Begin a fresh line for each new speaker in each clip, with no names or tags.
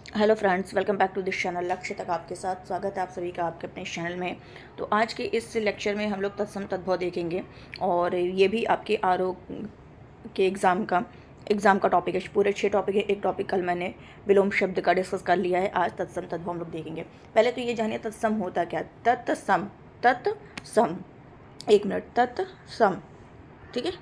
Hello friends, welcome back to this channel. लक्ष्य तक आपके साथ स्वागत है आप सभी का आपके अपने इस चैनल में। तो आज के इस लेक्चर में हम लोग तत्सम तद्भव देखेंगे और ये भी आपके के एग्ज़ाम का टॉपिक है। पूरे 6 टॉपिक है। एक टॉपिक कल मैंने विलोम शब्द का डिस्कस कर लिया है। आज तत्सम तद्भव हम लोग देखेंगे। पहले तो ये जानिए तत्सम होता क्या। तत्सम, तत्सम, 1 मिनट, तत्सम, ठीक है।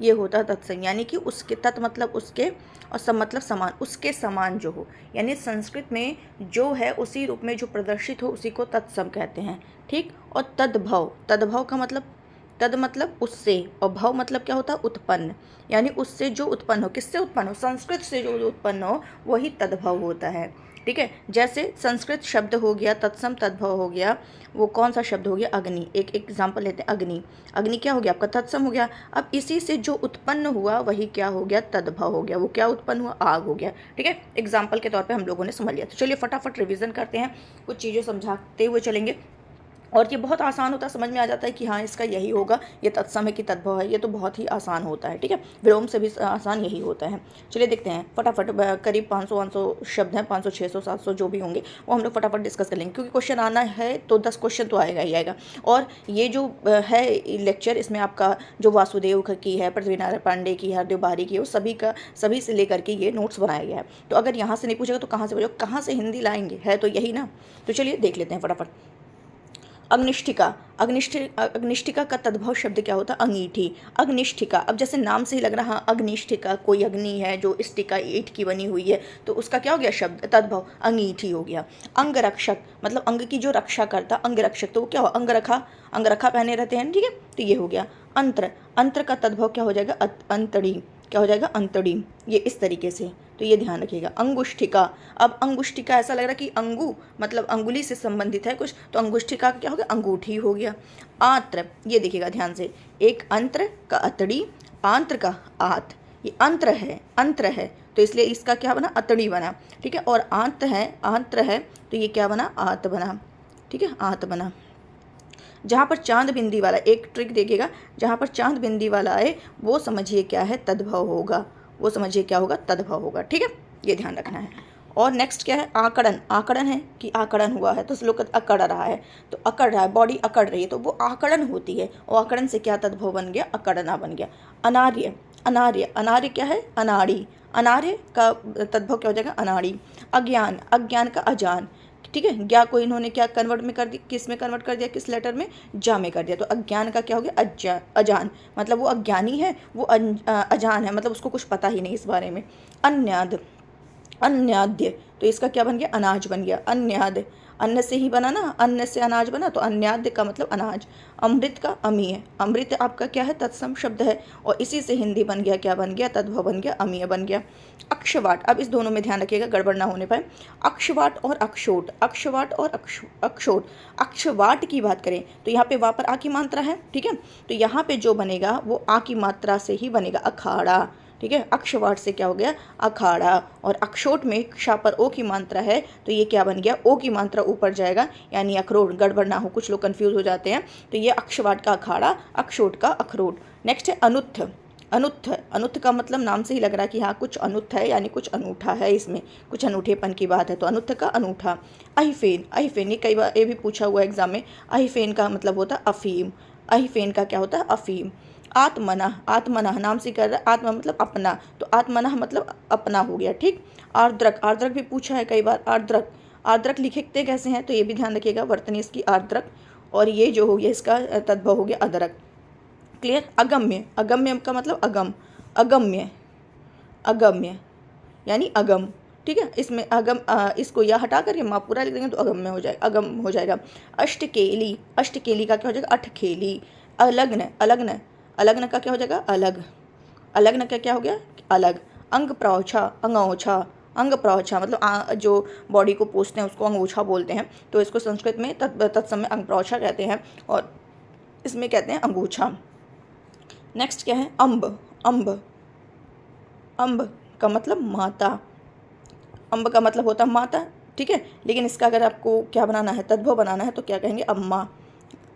ये होता है तत्सम, यानी कि उसके तत् मतलब उसके और सम मतलब समान, उसके समान जो हो, यानी संस्कृत में जो है उसी रूप में जो प्रदर्शित हो उसी को तत्सम कहते हैं, ठीक। और तद्भव, तद्भव का मतलब तद मतलब उससे, और भव मतलब क्या होता है, उत्पन्न, यानी उससे जो उत्पन्न हो। किससे उत्पन्न हो, संस्कृत से जो उत्पन्न हो वही तद्भव होता है, ठीक है। जैसे संस्कृत शब्द हो गया तत्सम तद्भव हो गया, वो कौन सा शब्द हो गया, अग्नि। एक एग्जाम्पल लेते हैं, अग्नि। अग्नि क्या हो गया आपका, तत्सम हो गया। अब इसी से जो उत्पन्न हुआ वही क्या हो गया, तद्भव हो गया। वो क्या उत्पन्न हुआ, आग हो गया, ठीक है। एग्जाम्पल के तौर पे हम लोगों ने समझ लिया। तो चलिए फटाफट रिवीजन करते हैं, कुछ चीज़ें समझाते हुए चलेंगे। और ये बहुत आसान होता है, समझ में आ जाता है कि हाँ इसका यही होगा, ये तत्सम है कि तद्भव है। ये तो बहुत ही आसान होता है, ठीक है। विलोम से भी आसान यही होता है। चलिए देखते हैं फटाफट। करीब 500 शब्द हैं, 500 600 700 जो भी होंगे वो हम लोग फटाफट डिस्कस कर लेंगे, क्योंकि क्वेश्चन आना है तो 10 क्वेश्चन तो आएगा ही आएगा। और ये जो है लेक्चर, इसमें आपका जो वासुदेव की है, पृथ्वीनारायण पांडे की है, हरदेव बारी की है, वो सभी से लेकर के ये नोट्स बनाया गया है। तो अगर यहाँ से नहीं पूछेगा तो कहाँ से पूछेगा, कहाँ से हिंदी लाएंगे, है तो यही ना। तो चलिए देख लेते हैं फटाफट। अग्निष्ठिका, अग्निष्ठिका का तद्भव शब्द क्या होता है, अंगीठी। अग्निष्ठिका, अब जैसे नाम से ही लग रहा है अग्निष्ठिका, कोई अग्नि है जो स्टिका ईंट की बनी हुई है, तो उसका क्या हो गया शब्द, तद्भव अंगीठी हो गया। अंगरक्षक मतलब अंग की जो रक्षा करता, अंगरक्षक, तो वो क्या हो, अंगरखा पहने रहते हैं, ठीक है। तो ये हो गया। अंतर, अंतर का तद्भव क्या हो जाएगा, अंतड़ी, क्या हो जाएगा, अंतड़ी। ये इस तरीके से, तो ये ध्यान रखिएगा। अंगुष्ठिका, अब अंगुष्ठिका ऐसा लग रहा है कि अंगू मतलब अंगुली से संबंधित है कुछ, तो अंगुष्ठिका क्या हो गया, अंगूठी हो गया। आंत्र, ये देखिएगा ध्यान से, एक अंत्र का अतड़ी, आंत्र का आत, ये अंत्र है तो इसलिए इसका क्या बना, अतड़ी बना, ठीक है। और आंत्र है तो ये क्या बना, आत बना, ठीक है, आत बना। जहाँ पर चांद बिंदी वाला, एक ट्रिक देखिएगा, जहाँ पर चांद बिंदी वाला आए वो समझिए क्या है, तद्भव होगा, वो समझिए क्या होगा, तद्भव होगा, ठीक है। ये ध्यान रखना है। और नेक्स्ट क्या है, आकड़न। आकड़न है कि आकड़न हुआ है, तो लोग अकड़ रहा है, तो अकड़ रहा है, बॉडी अकड़ रही है, तो वो आकड़न होती है, और आकड़न से क्या तद्भव बन गया, अकड़ना बन गया। अनार्य, अनार्य, अनार्य क्या है, अनाड़ी, अनार्य का तद्भव क्या हो जाएगा, अनाड़ी। अज्ञान, अज्ञान का अजान, ठीक है। ज्ञा को इन्होंने क्या कन्वर्ट में कर दिया, किस में कन्वर्ट कर दिया, किस लेटर में, जा में कर दिया, तो अज्ञान का क्या हो गया, अजान, मतलब वो अज्ञानी है, वो अजान है, मतलब उसको कुछ पता ही नहीं इस बारे में। अन्याद, अन्याद्य, तो इसका क्या बन गया, अनाज बन गया, अन्याद, अन्न से ही बना ना, अन्न से अनाज बना, तो अन्याद्य का मतलब अनाज। अमृत का अमीय, अमृत आपका क्या है, तत्सम शब्द है, और इसी से हिंदी बन गया, क्या बन गया, तद्भव बन गया, अमीय बन गया। अक्षवाट, अब इस दोनों में ध्यान रखिएगा गड़बड़ ना होने पाए। अक्षवाट और अक्षोट, अक्षवाट और अक्षोट। अक्षवाट की बात करें तो यहाँ पे वा पर आ की मात्रा है, ठीक है, तो यहाँ पे जो बनेगा वो आ की मात्रा से ही बनेगा, अखाड़ा, ठीक है। अक्षवाट से क्या हो गया, अखाड़ा। और अक्षोट में क्षा पर ओ की मात्रा है, तो ये क्या बन गया, ओ की मात्रा ऊपर जाएगा, यानी अखरोट। गड़बड़ ना हो, कुछ लोग कंफ्यूज हो जाते हैं, तो ये अक्षवाट का अखाड़ा, अक्षोट का अखरोट। नेक्स्ट है अनुत्थ, अनुत्थ, अनुत्थ का मतलब नाम से ही लग रहा है कि हाँ कुछ अनुत्थ है, यानी कुछ अनूठा है, इसमें कुछ अनूठेपन की बात है, तो अनुत्थ का अनूठा। अहिफेन, अहिफेन ये कई बार ये भी पूछा हुआ है एग्जाम में, अहिफेन का मतलब होता है अफीम, अहिफेन का क्या होता है, अफीम। आत्मनः, आत्मनः नाम से कर रहा है, आत्मा मतलब अपना, तो आत्मनः मतलब अपना हो गया, ठीक। आर्द्रक, आर्द्रक भी पूछा है कई बार, आर्द्रक, आर्द्रक लिखते कैसे हैं, तो ये भी ध्यान रखिएगा, वर्तनी इसकी आर्द्रक, और ये जो हो गया इसका तद्भव हो गया अदरक, क्लियर। अगम्य, अगम्य का मतलब अगम, अगम्य, अगम्य यानी अगम, ठीक है। इसमें अगम इसको या हटा करके माँ पूरा लिख देंगे तो अगम्य हो जाएगा, अगम हो जाएगा। अष्टकेली, अष्टकेली का क्या हो जाएगा, अठखेली। अलग्न, अलग्न, अलग्न का क्या हो जाएगा, अलग, अलग्न का क्या हो गया, अलग। अंग प्रौछा, अंगोछा, अंग प्रौछा मतलब जो बॉडी को पोषते हैं उसको अंगोछा बोलते हैं, तो इसको संस्कृत में तत्समय अंग प्रौछा कहते हैं, और इसमें कहते हैं अंगूछा। नेक्स्ट क्या है, अम्ब, अम्ब, अम्ब का मतलब माता, अम्ब का मतलब होता है माता, ठीक है। लेकिन इसका अगर आपको क्या बनाना है, तद्भव बनाना है, तो क्या कहेंगे, अम्मा,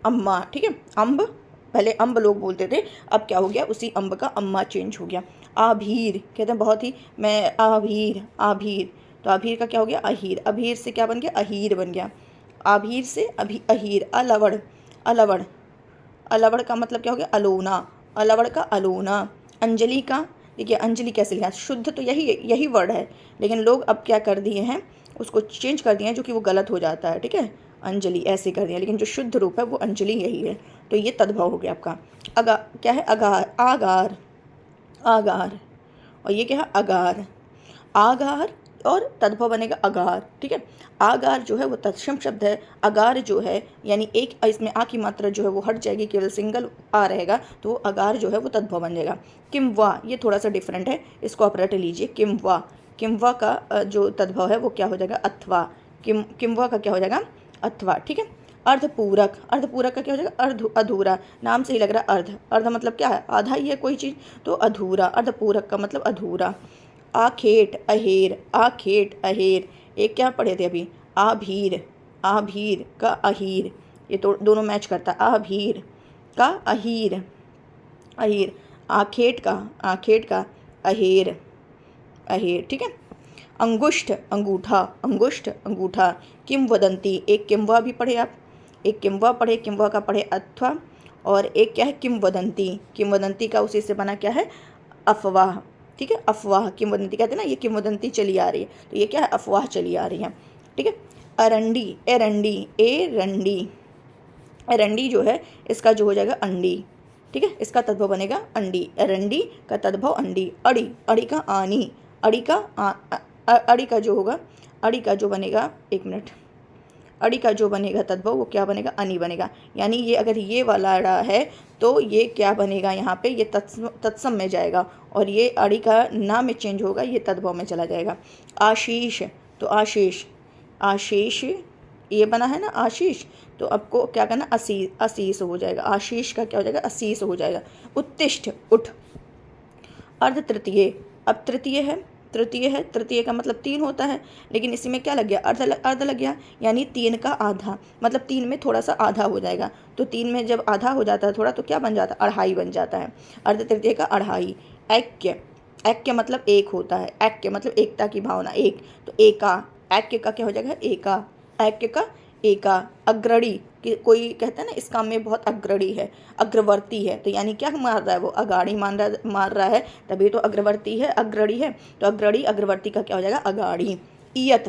अम्मा, ठीक है। अम्ब, पहले अम्ब लोग बोलते थे, अब क्या हो गया, उसी अम्ब का अम्मा चेंज हो गया। आभीर कहते हैं बहुत ही, मैं आभीर, आभीर, तो अभीर का क्या हो गया? अहीर। अभीर से क्या बन गया? अहीर बन गया। आभीर से अहीर। अलवड़, अलवड़, अलवड़ का मतलब क्या हो गया? अलोना। अलवड़ का अलोना। अंजलि का, देखिए अंजलि कैसे लिखा, शुद्ध तो यही यही वर्ड है, लेकिन लोग अब क्या कर दिए हैं, उसको चेंज कर दिए हैं, जो कि वो गलत हो जाता है। ठीक है, अंजलि ऐसे कर दिया, लेकिन जो शुद्ध रूप है वो अंजलि यही है। तो ये तद्भव हो गया आपका। क्या है? अगार, आगार, आगार। और ये क्या है? अगार। आगार और तद्भव बनेगा अगार। ठीक है, आगार जो है वो तत्सम शब्द है। अगार जो है यानी एक इसमें आ की मात्रा जो है वो हट जाएगी, केवल सिंगल आ रहेगा, तो वो अगार जो है वो तद्भव बन जाएगा। किम्वा, ये थोड़ा सा डिफरेंट है, इसको आप रट लीजिए। किम्वा, किम्वा का जो तद्भव है वो क्या हो जाएगा? अथवा। किम्वा का क्या हो जाएगा? अथवा। ठीक है, अर्धपूरक, अर्धपूरक का क्या हो जाएगा? अधूरा। नाम से ही लग रहा है अर्ध, अर्ध मतलब क्या है? आधा ही है कोई चीज़, तो अधूरा। अर्धपूरक का मतलब अधूरा। आखेट, अहेर, आखेट, अहेर। एक क्या पढ़े थे अभी? आभीर, आभीर का अहीर, ये तो दोनों मैच करता है। आभीर का अहीर, अहीर। आखेट का, आखेट का अहेर, अहेर। ठीक है, अंगुष्ठ, अंगूठा, अंगुष्ठ, अंगूठा। किंवदंती, एक किंवा भी पढ़े आप, एक किंवा पढ़े, किंवा का पढ़े अथवा, और एक क्या है? किंवदंती। किंवदंती का उसी से बना क्या है? अफवाह। ठीक है, अफवाह किंवदंती कहते हैं ना, ये किंवदंती चली आ रही है, तो ये क्या है? अफवाह चली आ रही है। ठीक है, अरंडी, एरंडी, एरंडी, एरंडी जो है इसका जो हो जाएगा अंडी। ठीक है, इसका तद्भव बनेगा अंडी। एरंडी का तद्भव अंडी। अड़ी, अड़ी का आनी, अड़ी का अड़ी का जो होगा, अड़ी का जो बनेगा, एक मिनट, अड़ी का जो बनेगा तद्भव वो क्या बनेगा? अनि बनेगा। यानी ये अगर ये वाला अड़ा है तो ये क्या बनेगा? यहाँ पे ये तत्सम में जाएगा, और ये अड़ी का ना में चेंज होगा, ये तद्भव में चला जाएगा। आशीष, तो आशीष, आशीष ये बना है ना आशीष, तो आपको क्या करना? असीस हो जाएगा। आशीष का क्या हो जाएगा? असीस हो जाएगा। उत्तिष्ठ, उठ। अर्ध तृतीय, अब तृतीय है, तृतीय है, तृतीय का मतलब 3 होता है, लेकिन इसी में क्या लग गया? अर्ध लग गया, यानी 3 का आधा, मतलब 3 में थोड़ा सा आधा हो जाएगा। तो 3 में जब आधा हो जाता है थोड़ा, तो क्या बन जाता है? अढ़ाई बन जाता है। अर्ध तृतीय का अढ़ाई। ऐक्य, ऐक्य मतलब एक होता है, ऐक्य मतलब एकता की भावना, एक, तो एका। ऐक्य का क्या हो जाएगा? एका। ऐक्य का एका। अग्रणी, कि कोई कहता है ना इस काम में बहुत अग्रणी है, अग्रवर्ती है, तो यानी क्या मार रहा है? वो अगाड़ी मार रहा है, तभी तो अग्रवर्ती है, अग्रणी है, तो अग्रणी अग्रवर्ती का क्या हो जाएगा? अगाड़ी। ईयत,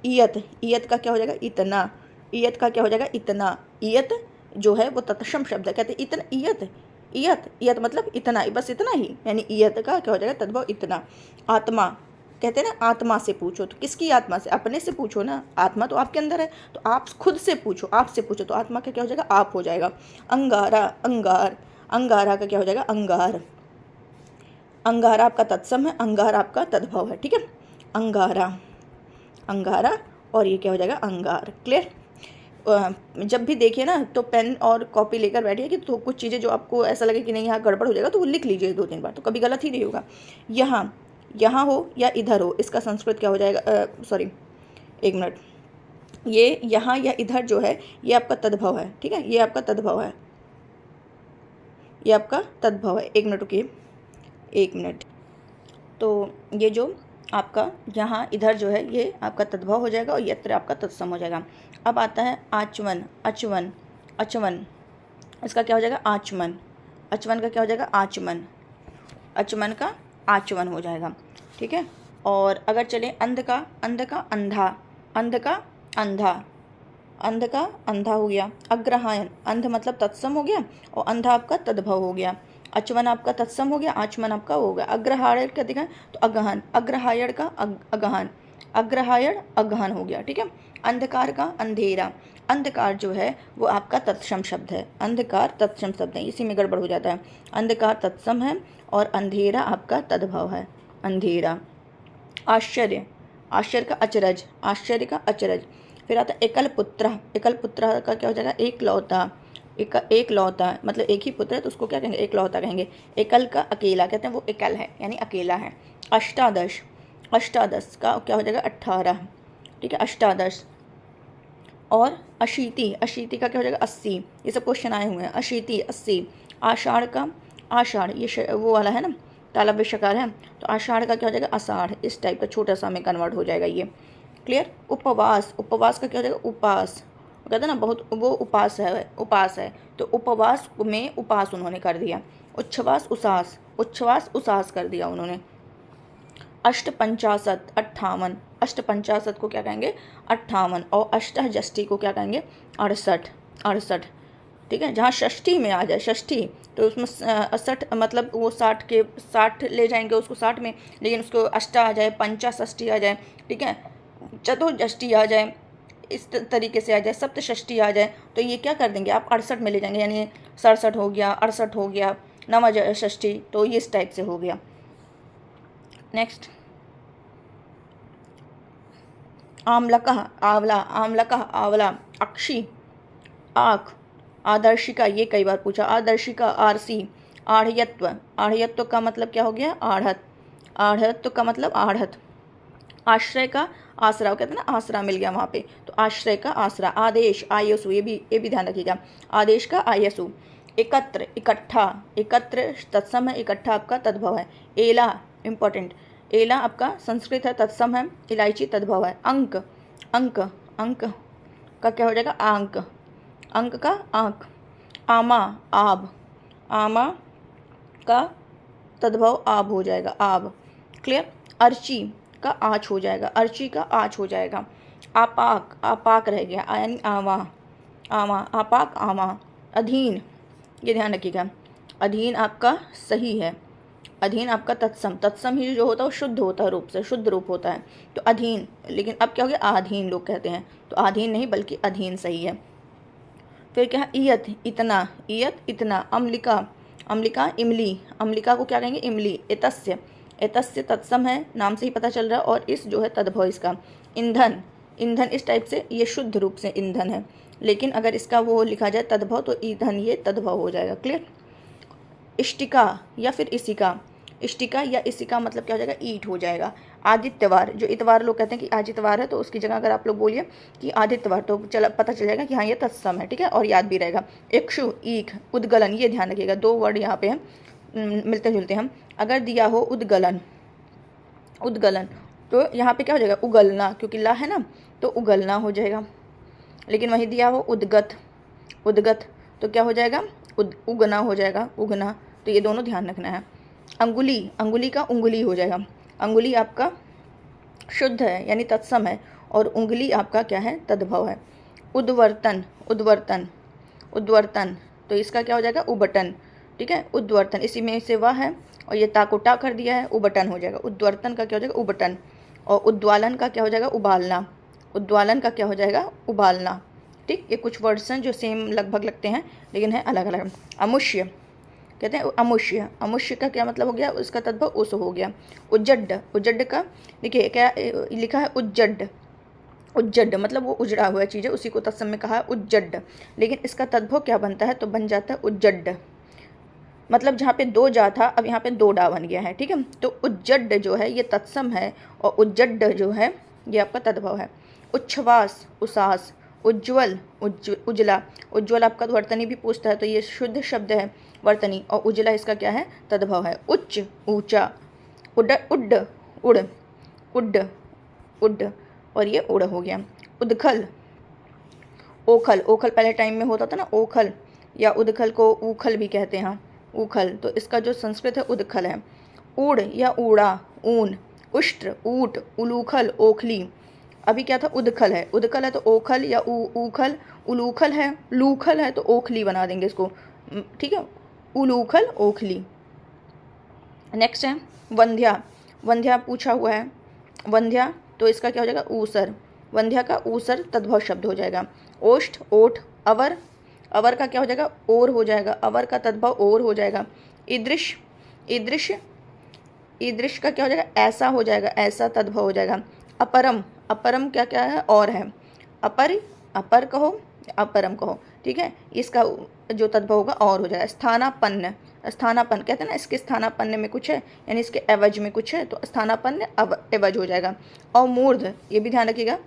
ईयत, ईयत का क्या हो जाएगा? इतना। ईयत का क्या हो जाएगा? इतना। ईयत जो है वो तत्सम शब्द है, कहते हैं इतना, ईयत, ईयत, ईयत मतलब इतना, बस इतना ही, यानी ईयत का क्या हो जाएगा? तद्भव इतना। आत्मा, कहते हैं ना आत्मा से पूछो, तो किसकी आत्मा से? अपने से पूछो ना, आत्मा तो आपके अंदर है, तो आप खुद से पूछो, आपसे पूछो, तो आत्मा का क्या हो जाएगा? आप हो जाएगा। अंगारा, अंगार, अंगारा का क्या हो जाएगा? अंगार। अंगारा आपका तत्सम है, अंगार आपका तद्भव है। ठीक है, अंगारा, अंगारा, और ये क्या हो जाएगा? अंगार। क्लियर? जब भी देखिए ना तो पेन और कॉपी लेकर बैठिए, कि तो कुछ चीज़ें जो आपको ऐसा लगे कि नहीं यहाँ गड़बड़ हो जाएगा, तो वो लिख लीजिए 2-3 बार, तो कभी गलत ही नहीं होगा। यहाँ, यहाँ हो या इधर हो, इसका संस्कृत क्या हो जाएगा? सॉरी, एक मिनट, ये यहाँ या इधर जो है ये आपका तद्भव है। ठीक है, ये आपका तद्भव है, ये आपका तद्भव है। एक मिनट रुकिए, एक मिनट। तो ये जो आपका यहाँ इधर जो है ये आपका तद्भव हो जाएगा, और यत्र आपका तत्सम हो जाएगा। अब आता है आचमन, अचवन, अचवन, इसका क्या हो जाएगा? आचमन। अचवन का क्या हो जाएगा? आचमन। अचमन का आचमन हो जाएगा। ठीक है, और अगर चले अंध का, अंध का अंधा, अंध का अंधा, अंध का अंधा हो गया। अग्रहायन, अंध मतलब तत्सम हो गया, और अंधा आपका तद्भव हो गया। अचमन आपका तत्सम हो गया, आचमन आपका हो गया। अग्रहायण का दिखा तो अगहन, अग्रहायण का अगहन, अग्रहायण अगहन हो गया। ठीक है, अंधकार का अंधेरा, अंधकार जो है वो आपका तत्सम शब्द है, अंधकार तत्सम शब्द है, इसी में गड़बड़ हो जाता है। अंधकार तत्सम है और अंधेरा आपका तद्भव है, अंधेरा। आश्चर्य, आश्चर्य का अचरज, आश्चर्य का अचरज। फिर आता है एकल पुत्र, एकल पुत्र का क्या हो जाएगा? एक लौता, एक लौता मतलब एक ही पुत्र है, तो उसको क्या कहेंगे? एक लौता कहेंगे। एकल का अकेला, कहते हैं वो एकल है यानी अकेला है। अष्टादश, अष्टादश का क्या हो जाएगा? 18। ठीक है, अष्टादश। और अशीति, अशीति का क्या हो जाएगा? 80। ये सब क्वेश्चन आए हुए हैं। अशीति 80। आषाढ़ का, आषाढ़ ये वो वाला है ना, तालव्य शकार है, तो आषाढ़ का क्या हो जाएगा आषाढ़, इस टाइप का छोटा सा में कन्वर्ट हो जाएगा ये। क्लियर। उपवास, उपवास का क्या हो जाएगा उपास, कहते हैं ना बहुत वो उपास है, तो उपवास में उपास उन्होंने कर दिया। उच्छ्वास उसास, उच्छ्वास उसास कर दिया उन्होंने। अष्टपंचाशत 58, अष्टपंचाशत को क्या कहेंगे 58, और अष्टषष्ठी को क्या कहेंगे 68, 68। ठीक है, जहाँ षष्ठी में आ जाए षष्ठी तो उसमें 60 मतलब वो 60 ले जाएंगे उसको 60 में, लेकिन उसको अष्टा आ जाए, पंचाषष्ठी आ जाए, ठीक है, चतुर्षष्ठी आ जाए, इस तरीके से आ जाए, सप्तषष्ठी आ जाए, तो ये क्या कर देंगे आप 68 में ले जाएंगे, यानी 67 हो गया, 68 हो गया, नवषष्ठी, तो ये इस टाइप से हो गया। नेक्स्ट, आम्लकः आंवला, आम्लकः आंवला, अक्षी आँख, आदर्शिका, ये कई बार पूछा, आदर्शिका आरसी, आढ़यत्व, आढ़यत्व का मतलब क्या हो गया आढ़त, आढ़यत्व का मतलब आढ़त। आश्रय का आसरा, वो कहते हैं ना आसरा मिल गया वहाँ पे, तो आश्रय का आसरा। आदेश आयसु, ये भी ध्यान रखिएगा, आदेश का आयसु। एकत्र इकट्ठा, एकत्र तत्सम है, इकट्ठा आपका तद्भव है। एला इंपॉर्टेंट, एला आपका संस्कृत है, तत्सम है, इलायची तद्भव है। अंक, अंक, अंक का क्या हो जाएगा आंक, अंक का आंक। आमा आब, आमा का तद्भव आब हो जाएगा आब। क्लियर। अर्ची का आँच हो जाएगा, अर्ची का आँच हो जाएगा। आपाक, आपाक रह गया यानी आवा, आवा, आपाक आवा। अधीन, ये ध्यान रखिएगा, अधीन आपका सही है, अधीन आपका तत्सम, तत्सम ही जो होता है वो शुद्ध होता है रूप से, शुद्ध रूप होता है, तो अधीन, लेकिन अब क्या हो गया आधीन लोग कहते हैं, तो आधीन नहीं बल्कि अधीन सही है। फिर क्या है इयत इतना, इयत इतना। अम्लिका, अम्लिका इमली, अम्लिका को क्या कहेंगे इमली। एतस्य, एतस्य तत्सम है, नाम से ही पता चल रहा है, और इस जो है तद्भव इसका। ईंधन, ईंधन इस टाइप से, ये शुद्ध रूप से ईंधन है, लेकिन अगर इसका वो लिखा जाए तद्भव तो ईंधन ये तद्भव हो जाएगा। क्लियर। इष्टिका या फिर इसिका, इष्टिका या इसिका मतलब क्या हो जाएगा ईट हो जाएगा। आदित्यवार, जो इतवार लोग कहते हैं कि आज इतवार है, तो उसकी जगह अगर आप लोग बोलिए कि आदित्यवार तो पता चल जाएगा कि हाँ ये तत्सम है, ठीक है, और याद भी रहेगा। इक्षु ईख, उद्गलन, ये ध्यान रखिएगा, दो वर्ड यहाँ पे हैं मिलते जुलते हम। अगर दिया हो उद्गलन, उद्गलन तो यहाँ पे क्या हो जाएगा उगलना, क्योंकि ला है ना, तो उगलना हो जाएगा। लेकिन वहीं दिया हो उद्गत, उद्गत तो क्या हो जाएगा उगना हो जाएगा, उगना, तो ये दोनों ध्यान रखना है। अंगुली, अंगुली का उंगली हो जाएगा, अंगुली आपका शुद्ध है यानी तत्सम है, और उंगली आपका क्या है तद्भव है। उद्वर्तन, उद्वर्तन, उद्वर्तन तो इसका क्या हो जाएगा उबटन, ठीक है, उद्वर्तन, इसी में से वह है और ये ता को टा कर दिया है, उबटन हो जाएगा। उद्वर्तन का क्या हो जाएगा उबटन, और उद्वालन का क्या हो जाएगा उबालना, उद्वालन का क्या हो जाएगा उबालना। ठीक, ये कुछ वर्ड्स हैं जो सेम लगभग लगते हैं लेकिन है अलग अलग। अमुष्य कहते हैं अमुष्य, अमुष्य का क्या मतलब हो गया उसका तद्भव उस हो गया। उज्जड, उज्जड का देखिए क्या लिखा है उज्जड, उज्जड मतलब वो उजड़ा हुआ चीज़ है, उसी को तत्सम में कहा है उज्जड, लेकिन इसका तद्भव क्या बनता है तो बन जाता है उज्जड, मतलब जहाँ पे दो जा था अब यहाँ पे दो डा बन गया है, ठीक है। तो उज्जड जो है ये तत्सम है और उज्जड जो है ये आपका तद्भव है। उच्छ्वास, उसास, उज्ज्वल, उजला, उज्ज्वल आपका वर्तनी भी पूछता है तो ये शुद्ध शब्द है वर्तनी, और उजला इसका क्या है तद्भव है। उच्च, ऊंचा, उड, उड, उड़, उड, उड, और ये उड़ हो गया। उदखल, ओखल, ओखल पहले टाइम में होता था ना ओखल, या उदखल को ऊखल भी कहते हैं, ऊखल, तो इसका जो संस्कृत है उदखल है। ऊड़ या ऊड़ा, ऊन, उष्ट्र, ऊट, उलूखल, ओखली, अभी क्या था उदखल है, उदखल है तो ओखल या ऊखल, उलूखल है, लूखल है तो ओखली बना देंगे इसको, ठीक है, उलूखल ओखली। नेक्स्ट है वंध्या, वंध्या पूछा हुआ है, वंध्या तो इसका क्या हो जाएगा ऊसर, वंध्या का ऊसर तद्भव शब्द हो जाएगा। ओष्ठ, ओठ, अवर, अवर का क्या हो जाएगा ओर हो जाएगा, अवर का तद्भव ओर हो जाएगा। ईदृश, ईदृश, ईदृश का क्या हो जाएगा ऐसा हो जाएगा, ऐसा तद्भव हो जाएगा। अपरम, अपरम क्या क्या है और है, अपर, अपर कहो अपरम कहो, ठीक है, इसका जो तद्भव होगा और हो जाएगा। स्थानापन्न, स्थानापन्न कहते हैं ना इसके स्थानापन्न में कुछ है यानी इसके एवज में कुछ है, तो स्थानापन्न एवज हो जाएगा। और मूर्ध, ये भी ध्यान रखिएगा,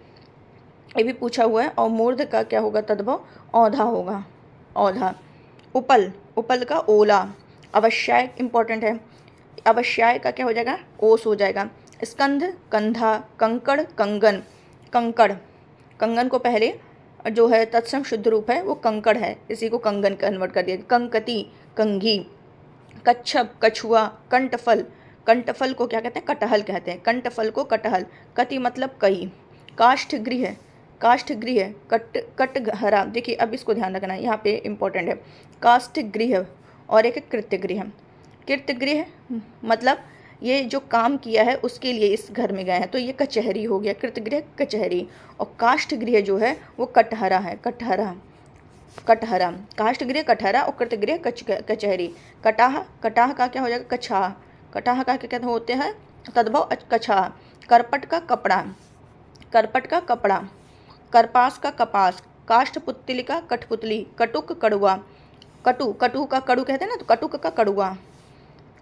ये भी पूछा हुआ है, और मूर्ध का क्या होगा तद्भव औधा होगा, औधा। उपल, उपल का ओला, अवश्य इंपॉर्टेंट है। अवश्याय का क्या हो जाएगा, ओस हो जाएगा। स्कंध, कंधा, कंकड़, कंगन, कंकड़, कंगन को पहले जो है तत्सम शुद्ध रूप है वो कंकड़ है, इसी को कंगन कन्वर्ट कर दिया। कंकती, कंघी, कच्छप, कछुआ, कंटफल, कंटफल को क्या कहते हैं, कटहल कहते हैं, कंटफल को कटहल। कति मतलब कई। काष्ठ गृह, काष्ठ गृह, कटघरा। देखिए अब इसको ध्यान रखना है, यहाँ पे इंपॉर्टेंट है। काष्ठ गृह और एक कृत्य गृह। कृत्य गृह मतलब ये जो काम किया है उसके लिए इस घर में गए हैं, तो ये कचहरी हो गया, कृत्य गृह कचहरी। और काष्ठ गृह जो है वो कटहरा है, कटहरा, कटहरा। काष्ठ गृह कटहरा और कृत्य गृह कचहरी। कटाह, कटाह का क्या हो जाएगा, कछाह। कटाह का क्या कहते होते हैं, तद्भव कछाह। करपट का कपड़ा, करपट का कपड़ा। करपास का कपास। काष्ठपुतलिका कठपुतली। कटुक कड़ुआ। कटु, कटु का कड़ू कहते हैं ना, तो कटुक का कड़ुआ।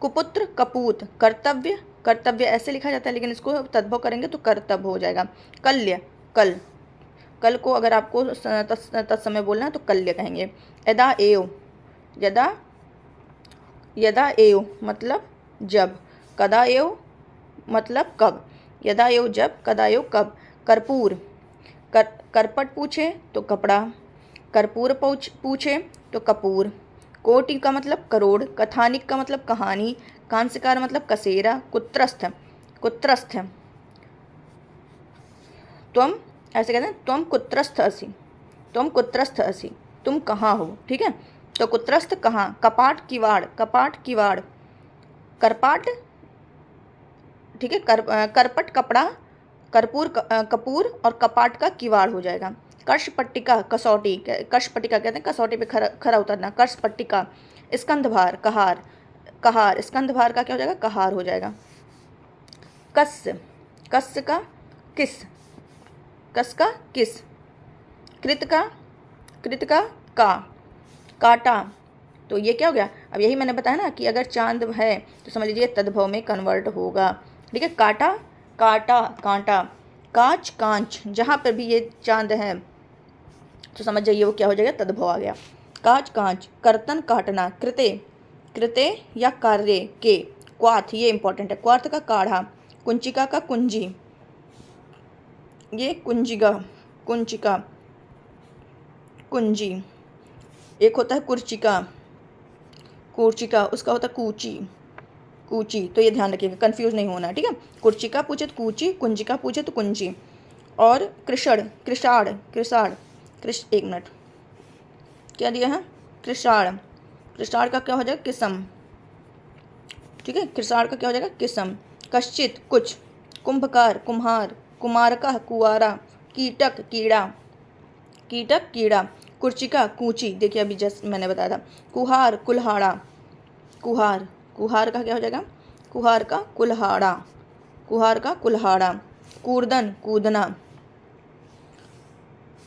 कुपुत्र कपूत। कर्तव्य, कर्तव्य ऐसे लिखा जाता है लेकिन इसको तद्भव करेंगे तो कर्तव्य हो जाएगा। कल्य, कल, कल को अगर आपको तत्समय बोलना है तो कल्य कहेंगे। यदा एव, यदा, यदा एव मतलब जब। कदा एव मतलब कब। यदा एव जब, कदा एव कब। कर्पूर, करपट पूछे तो कपड़ा, कर्पूर पूछे तो कपूर। कोटि का मतलब करोड़। कथानिक का मतलब कहानी। कांस्यकार मतलब कसेरा। कुत्रस्थ, कुत्रस्थ। तुम ऐसे कहते हैं, तुम कुत्रस्थ असि, तुम कुत्रस्थ असि, तुम कहाँ हो, ठीक है। तो कुत्रस्थ कहाँ। कपाट किवाड़, कपाट किवाड़। करपाट, ठीक है, करपट कपड़ा, कर्पूर कपूर और कपाट का किवाड़ हो जाएगा। कर्ष पट्टिका कसौटी, कर्ष पट्टिका कहते हैं कसौटी पे खरा उतरना, कर्ष पट्टिका। स्कंधभार कहार, कहार, स्कंधभार का क्या हो जाएगा, कहार हो जाएगा। कस, कस का किस, कस का किस। कृत का, कृत का काटा। तो ये क्या हो गया, अब यही मैंने बताया ना कि अगर चांद है तो समझ लीजिए तद्भव में कन्वर्ट होगा, ठीक है। काटा, काटा, कांटा। कांच, कांच, जहाँ पर भी ये चांद है तो समझ जाइए वो क्या हो जाएगा, तद्भव आ गया। कांच, कांच। कर्तन, काटना। कृते, कृते या कार्य के। क्वाथ, ये इंपॉर्टेंट है, क्वार्थ का काढ़ा। कुंचिका का कुंजी, ये कुंजिका, कुंचिका, कुंजी। एक होता है कुर्चिका, कुर्चिका, उसका होता है कूची, कूची। तो ये ध्यान रखिएगा, कंफ्यूज नहीं होना, ठीक है। कुर्चिका पूछे तो कूची, कुंजिका पूछे तो कुंजी। और कृषण, कृषाण, कृषाण, एक मिनट, क्या दिया है, कृषाण। कृषाण का क्या हो जाएगा, किस्म, ठीक है। कृषाण का क्या हो जाएगा, किस्म। कश्चित, कुछ। कुंभकार, कुम्हार। कुमारका, कुआरा। कीटक, कीड़ा, कीटक, कीड़ा। कुर्चिका, कूची, देखिए अभी जस्ट मैंने बताया था। कुहार, कुल्हाड़ा। कुहार, कुहार का क्या हो जाएगा, कुहार का कुल्हाड़ा, कुहार का कुल्हाड़ा। कूर्दन, कूदना।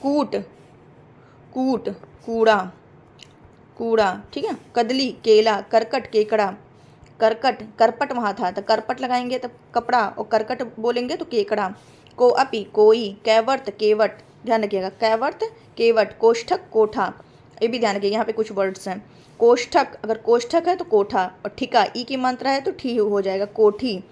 कूट, कूट, कूड़ा, कूड़ा, ठीक है। कदली, केला। करकट, केकड़ा। करकट, करपट वहाँ था तो करपट लगाएंगे तब कपड़ा, और करकट बोलेंगे तो केकड़ा। को अपी, कोई। कैवर्त, केवट, ध्यान रखिएगा, कैवर्त, केवट। कोष्ठक, कोठा, ये भी ध्यान रखिएगा, यहाँ पे कुछ वर्ड्स हैं। कोष्ठक, अगर कोष्ठक है तो कोठा, और ठिका, ई की मात्रा है तो ठी हो जाएगा, कोठी।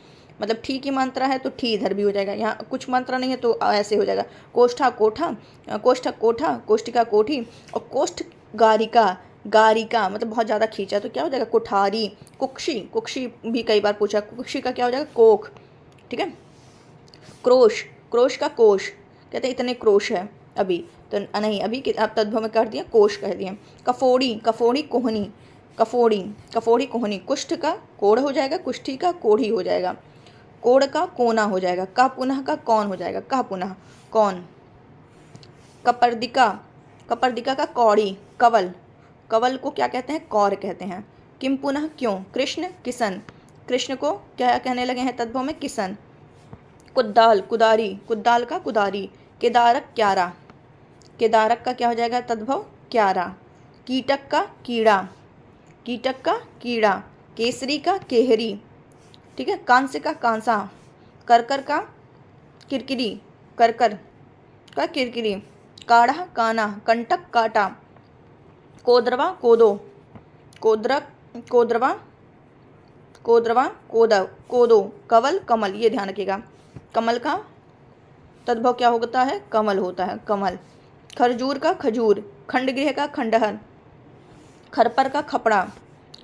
मतलब ठी की मात्रा है तो ठी इधर भी हो जाएगा, यहाँ कुछ मात्रा नहीं है तो ऐसे हो जाएगा। कोष्ठा, कोठा। कोष्ठक, कोठा। कोष्ठिका, कोठी। और कोष्ठ गारिका, गारिका मतलब बहुत ज़्यादा खींचा तो क्या हो जाएगा, कुठारी। कुक्षी, कुक्षी भी कई बार पूछा, कुक्षी का क्या हो जाएगा, कोख, ठीक है। क्रोश, क्रोश का कोश, कहते हैं इतने क्रोश है अभी, तो नहीं अभी आप तद्भव में कर दिए, कोश कह दिए। कफोड़ी, कफोड़ी, कोहनी। कफोड़ी, कफोड़ी, कोहनी। कुष्ठ का कोढ़ हो जाएगा, कुष्ठी का कोढ़ी हो जाएगा। कोढ़ का कोना हो जाएगा। का पुनः का कौन हो जाएगा, का पुनः कौन। कपर्दिका, कपर्दिका का कौड़ी। कवल, कवल को क्या कहते हैं, कौर कहते हैं। किम पुनः क्यों। कृष्ण, किसन, कृष्ण को क्या कहने लगे हैं तद्भव में, किसन। कुद्दाल, कुदारी। कुद्दाल का कुदारी। केदारक, क्यारा। केदारक का क्या हो जाएगा तद्भव, क्यारा। कीटक का कीड़ा, कीटक का कीड़ा। केसरी का केहरी, ठीक है। कांस्य का कांसा। करकर का किरकिरी, करकर का किरकिरी। काढ़ा, काना। कंटक, काटा। कोदरवा, कोदो। कोदरक, कोदरवा, कोद्रवा, कोदव, कोदो, कवल, कमल, ये ध्यान रखिएगा। कमल का तद्भव क्या होता है? कमल होता है, कमल। खरजूर का खजूर, खंडगृह का खंडहर, खरपर का खपड़ा,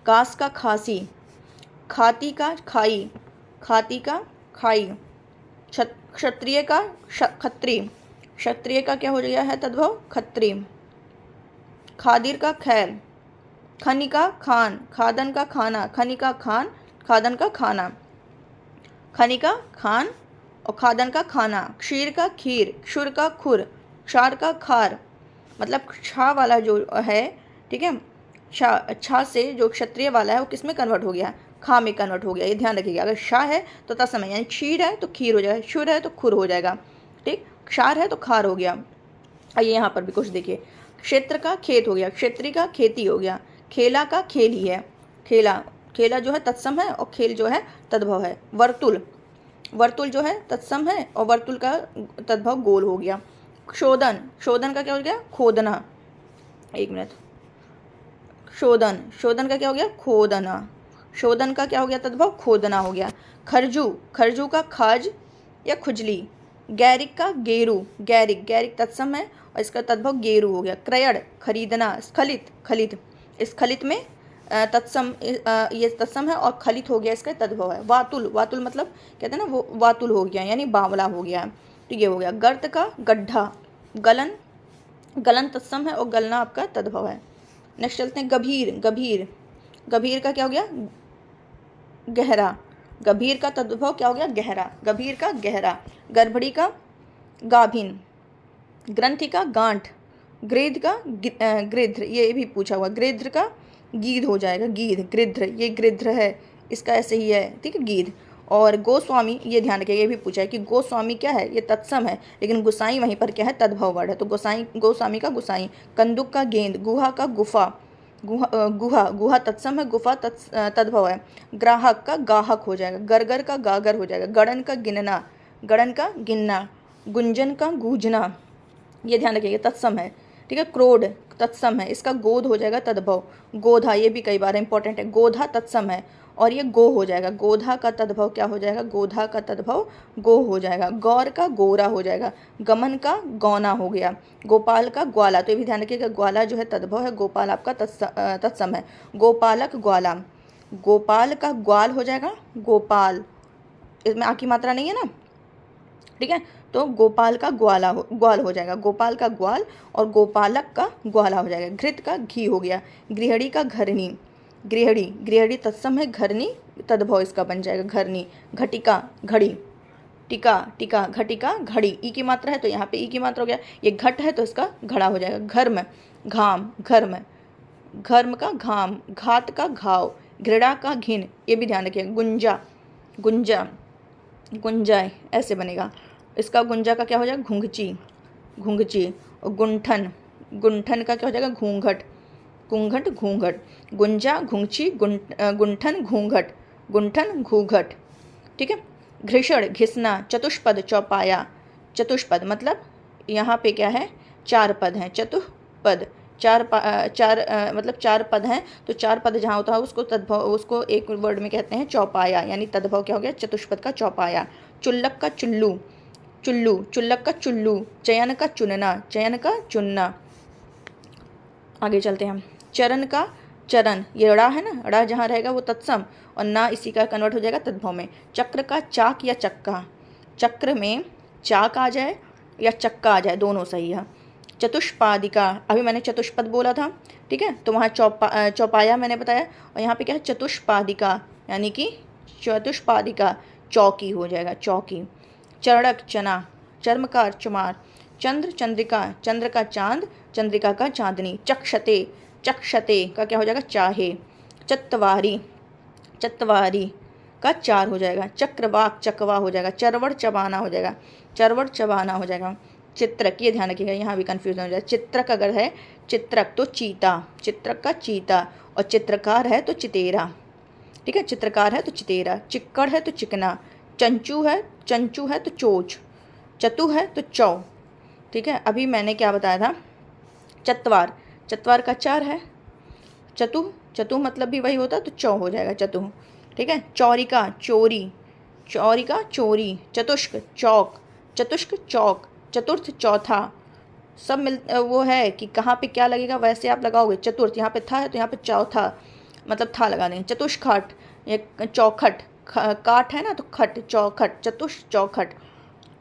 कास का खासी, खाती का खाई, खाती का खाई, क्षत्रिय का खत्री, क्षत्रिय का क्या हो गया है तद्भव? खत्री। खादिर का खैर, खनी का खान, खादन का खाना, खनी का खान, खादन का खाना, खनी का खान और खादन का खाना। क्षीर का खीर, क्षुर का खुर, क्षार का खार, मतलब छा वाला जो है, ठीक है, छा से जो क्षत्रिय वाला है वो किस में कन्वर्ट हो गया? खा में कन्वर्ट हो गया, ये ध्यान रखिएगा। अगर शा है तो तत्सम है, यानी क्षीर है तो खीर हो जाएगा, शुर है तो खुर हो जाएगा, ठीक। क्षार है तो खार हो गया। आइए यहाँ पर भी कुछ देखिए। क्षेत्र का खेत हो गया, क्षेत्री का खेती हो गया, खेला का खेल ही है, खेला, खेला जो है तत्सम है और खेल जो है तद्भव है। वर्तुल, वर्तुल जो है तत्सम है और वर्तुल का तद्भव गोल हो गया। शोधन, शोधन का क्या हो गया? खोदना। एक मिनट, शोधन, शोधन का क्या हो गया? खोदना। शोधन का क्या हो गया तद्भव? खोदना हो गया। खरजू, खरजू का खाज या खुजली। गैरिक का गेरू, गैरिक, गैरिक तत्सम है और इसका तद्भव गेरू हो गया। क्रयण, खरीदना। स्खलित, खलित, स्खलित में तत्सम, ये तत्सम है और खलित हो गया इसका तद्भव है। वातुल, वातुल मतलब कहते हैं ना वो वातुल हो गया यानी बावला हो गया, तो ये हो गया। गर्त का गड्ढा। गलन, गलन तत्सम है और गलना आपका तद्भव है। नेक्स्ट चलते हैं गभीर, गभीर, गभीर का क्या हो गया? गहरा। गभीर का तद्भव क्या हो गया? गहरा, गभीर का गहरा। गर्भड़ी का गाभिन, ग्रंथि का गांठ, गृध्र का गृध्र, ये भी पूछा हुआ। गृध्र का गीध हो जाएगा, गीध, गृध्र, ये गृध्र है, इसका ऐसे ही है, ठीक है, गीध। और गोस्वामी, ये ध्यान रखिए, ये भी पूछा है कि गोस्वामी क्या है? ये तत्सम है, लेकिन गुसाई वहीं पर क्या है? तद्भव वर्ड है, तो गोसाई, गोस्वामी का गुसाई। कंदुक का गेंद, गुहा का गुफा, गुहा, गुहा, गुहा तत्सम है, गुफा तद्भव है। ग्राहक का गाहक हो जाएगा, गरगर का गागर हो जाएगा। गड़न का गिनना, गड़न का गिनना। गुंजन का गूंजना, ये ध्यान रखिएगा तत्सम है, ठीक है। क्रोध तत्सम है, इसका गोध हो जाएगा तद्भव। गोधा, ये भी कई बार इंपॉर्टेंट है, गोधा तत्सम है और ये गो हो जाएगा। गोधा का तद्भव क्या हो जाएगा? गोधा का तद्भव गो हो जाएगा। गौर का गोरा हो जाएगा। गमन का गौना हो गया। गोपाल का ग्वाला, तो ये भी ध्यान रखिएगा, ग्वाला जो है तद्भव है, गोपाल आपका तत्सम है। गोपालक ग्वाला, गोपाल का ग्वाल हो जाएगा गोपाल, इसमें आ की मात्रा नहीं है ना, ठीक है, तो गोपाल का ग्वाला ग्वाल हो जाएगा, गोपाल का ग्वाल और गोपालक का ग्वाला हो जाएगा। घृत का घी हो गया। गृहणी का घरनी, गृहणी, गृहणी तत्सम है, घरनी तद्भव इसका बन जाएगा घरनी। घटिका, घड़ी, टिका, टिका, घटिका, घड़ी, ई की मात्रा है तो यहाँ पे ई की मात्रा हो गया। ये घट है तो इसका घड़ा हो जाएगा। घर्म, घाम, घर्म, घर्म का घाम। घात का घाव, घृणा का घिन, ये भी ध्यान रखिए। गुंजा, गुंजा, गुंजाय ऐसे बनेगा, इसका गुंजा का क्या हो जाएगा? घुंघची, घुंघची। और गुंठन, गुंठन का क्या हो जाएगा? घूंघट, घूंघट, घूंघट। गुंजा, घुंघची, गुंठन, घूंघट, गुंठन, घूंघट, ठीक है। घृषण, घिसना। चतुष्पद, चौपाया, चतुष्पद मतलब यहाँ पे क्या है? चार पद हैं, चतुष्पद, चार मतलब चार पद हैं, तो चार पद जहाँ होता है उसको तद्भव, उसको एक वर्ड में कहते हैं चौपाया, यानी तद्भव क्या हो गया? चतुष्पद का चौपाया। चुल्लक का चुल्लू, चुल्लू, चुल्लक का चुल्लू। चयन का चुनना, चयन का चुनना। आगे चलते हैं। चरण का चरण, ये ड़ा है ना, ड़ा जहाँ रहेगा वो तत्सम और ना इसी का कन्वर्ट हो जाएगा तद्भव में। चक्र का चाक या चक्का, चक्र में चाक आ जाए या चक्का आ जाए, दोनों सही है। चतुष्पादिका, अभी मैंने चतुष्पद बोला था, ठीक है, तो वहाँ चौपाया मैंने बताया, और यहाँ पे क्या है? चतुष्पादिका, यानी कि चतुष्पादिका चौकी हो जाएगा, चौकी। चरणक, चना। चर्मकार, चुमार। चंद्र, चंद्रिका, चंद्र का चांद, चंद्रिका का चांदनी। चक्षते, चक्षते का क्या हो जाएगा? चाहे। चत्वारी, चत्वारी का चार हो जाएगा। चक्रवाक, चकवा हो जाएगा। चरवड़, चबाना हो जाएगा, चरवड़, चबाना हो जाएगा। चित्रक, ये ध्यान रखिएगा, यहाँ भी कन्फ्यूजन हो जाए। चित्रक अगर है चित्रक तो चीता, चित्रक का चीता, और चित्रकार है तो चितेरा, ठीक है, चित्रकार है तो चितेरा। चिक्कड़ है तो चिकना। चंचू है तो चोच। चतु है तो चौ, ठीक है। अभी मैंने क्या बताया था? चत्वार, चत्वार का चार है। चतु, चतु मतलब भी वही होता है तो चौ हो जाएगा चतु। ठीक है। चौरिका चोरी, चौरिका चोरी। चतुष्क चौक, चतुष्क चौक। चतुर्थ चौथा। सब मिल वो है कि कहाँ पे क्या लगेगा वैसे आप लगाओगे। चतुर्थ यहाँ पे था है तो यहाँ पे चौथा मतलब था लगा देंगे। चतुष्खट ये चौखट, काठ है ना तो खट, चौखट, चतुष चौखट।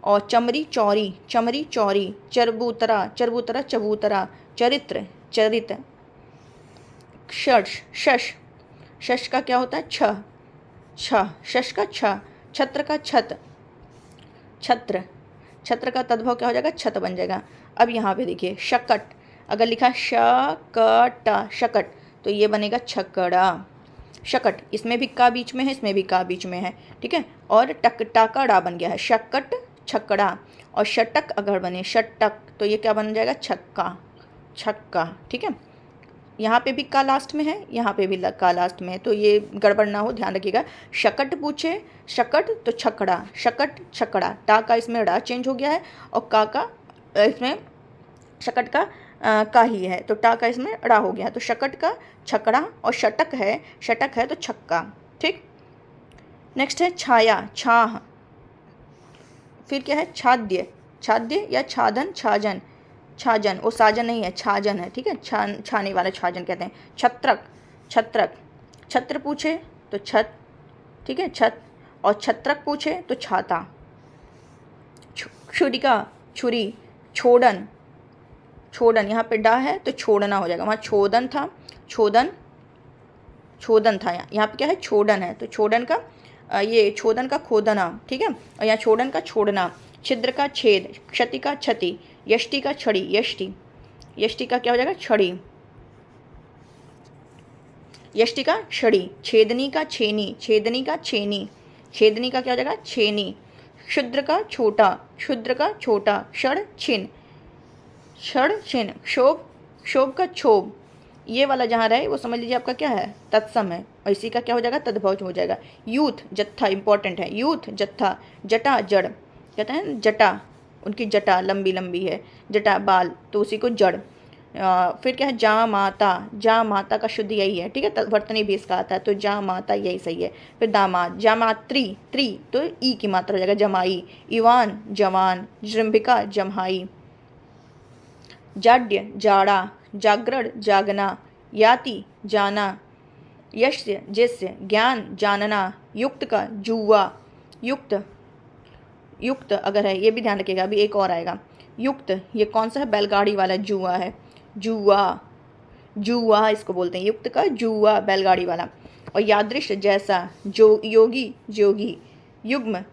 और चमरी चौरी, चमरी चौरी। चरबूतरा, चरबूतरा चबूतरा। चरित्र, चरित्र। शश, शश, शश का क्या होता है छ, छ, शश का छ। छत्र का छत, छत्र, छत्र का तद्भव क्या हो जाएगा, छत बन जाएगा। अब यहाँ पे देखिए शकट, अगर लिखा शकट, शकट तो ये बनेगा छकड़ा। शकट, इसमें भी का बीच में है, इसमें भी का बीच में है, ठीक है। और टक टाकाड़ा बन गया है शकट छकड़ा। और षटक अगर बने षटक तो ये क्या बन जाएगा, छक्का, छक्का, ठीक है। यहाँ पे भी का लास्ट में है, यहाँ पे भी का लास्ट में है, तो ये गड़बड़ ना हो, ध्यान रखिएगा। शकट पूछे शकट तो छकड़ा, शकट छकड़ा। टा का इसमें ड़ा चेंज हो गया है और का इसमें शकट का ही है तो टा का इसमें ड़ा हो गया है, तो शकट का छकड़ा। और षटक है तो छक्का, ठीक। नेक्स्ट है छाया, छाह। फिर क्या है, छाद्य, छाद्य या छादन, छाजन, छाजन, वो साजन नहीं है, छाजन है, ठीक है। छाने वाला छाजन कहते हैं। छत्रक, छत्रक। छत्र पूछे तो छत, ठीक है, छत। और छत्रक पूछे तो छाता। छुरिका, छुरी। छोड़न, छोड़न, यहाँ पे डा है तो छोड़ना हो जाएगा, वहाँ छोदन था, छोदन, छोदन था, यहाँ पे क्या है, छोड़न है, तो छोड़न का ये छोदन का खोदना, ठीक है। और यहाँ छोड़न का छोड़ना। छिद्र का छेद, क्षति का क्षति। यष्टि का छड़ी, यष्टि, यष्टि का क्या हो जाएगा, छड़ी, यष्टि का छड़ी। छेदनी का छेनी, छेदनी का छेनी, छेदनी का क्या हो जाएगा, छेनी। क्षुद्र का छोटा, क्षुद्र का छोटा। क्षण छिन, क्षण छिन। क्षोभ, क्षोभ का क्षोभ। ये वाला जहाँ रहे वो समझ लीजिए आपका क्या है, तत्सम है, और इसी का क्या हो जाएगा, तद्भव हो जाएगा। यूथ, जत्था, इंपॉर्टेंट है, यूथ जत्था। जटा, जड़, कहते हैं जटा, उनकी जटा लंबी लंबी है, जटा बाल, तो उसी को जड़। फिर क्या है, जा माता, जा माता का शुद्ध यही है, ठीक है, वर्तनी भी इसका आता है, तो जा माता यही सही है। फिर दामाद, जामात्री, त्री तो ई की मात्रा हो जाएगा, जमाई। ईवान, जवान। जृंभिका, जम्हाई। जाड्य, जाड़ा। जागरण, जागना। याति, जाना। यश्य, जिस्य। ज्ञान, जानना। युक्त का जुआ, युक्त, युक्त अगर है ये भी ध्यान रखिएगा, अभी एक और आएगा। युक्त ये कौन सा है, बैलगाड़ी वाला जुआ है, जुआ, जुआ इसको बोलते हैं, युक्त का जुआ, बैलगाड़ी वाला। और यादृश, जैसा। जो योगी, जोगी। युग्म,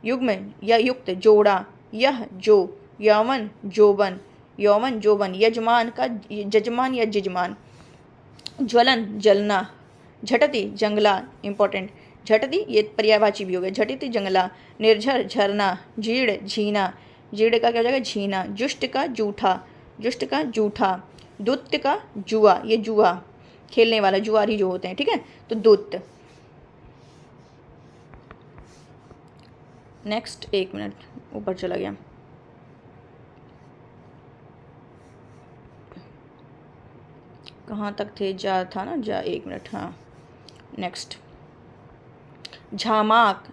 युग्म या युक्त, जोड़ा। यह, जो। यौवन, जोबन, यौवन जोबन। यजमान का जजमान या जजमान। ज्वलन, जलना। झटति, जंगला, इंपॉर्टेंट। झटति ये पर्यायवाची भी हो गया, झटिति जंगला। निर्झर, झरना। झीड़, झीना, झीड़ का क्या हो जाएगा, झीना। जुष्ट का जूठा, जुष्ट का जूठा। दुत्य का जुआ, ये जुआ खेलने वाला, जुआरी जो होते हैं, ठीक है, तो दुत्य। नेक्स्ट, एक मिनट ऊपर चला गया, कहाँ तक थे, जा था ना, जा, एक मिनट, हाँ। नेक्स्ट, झामाक,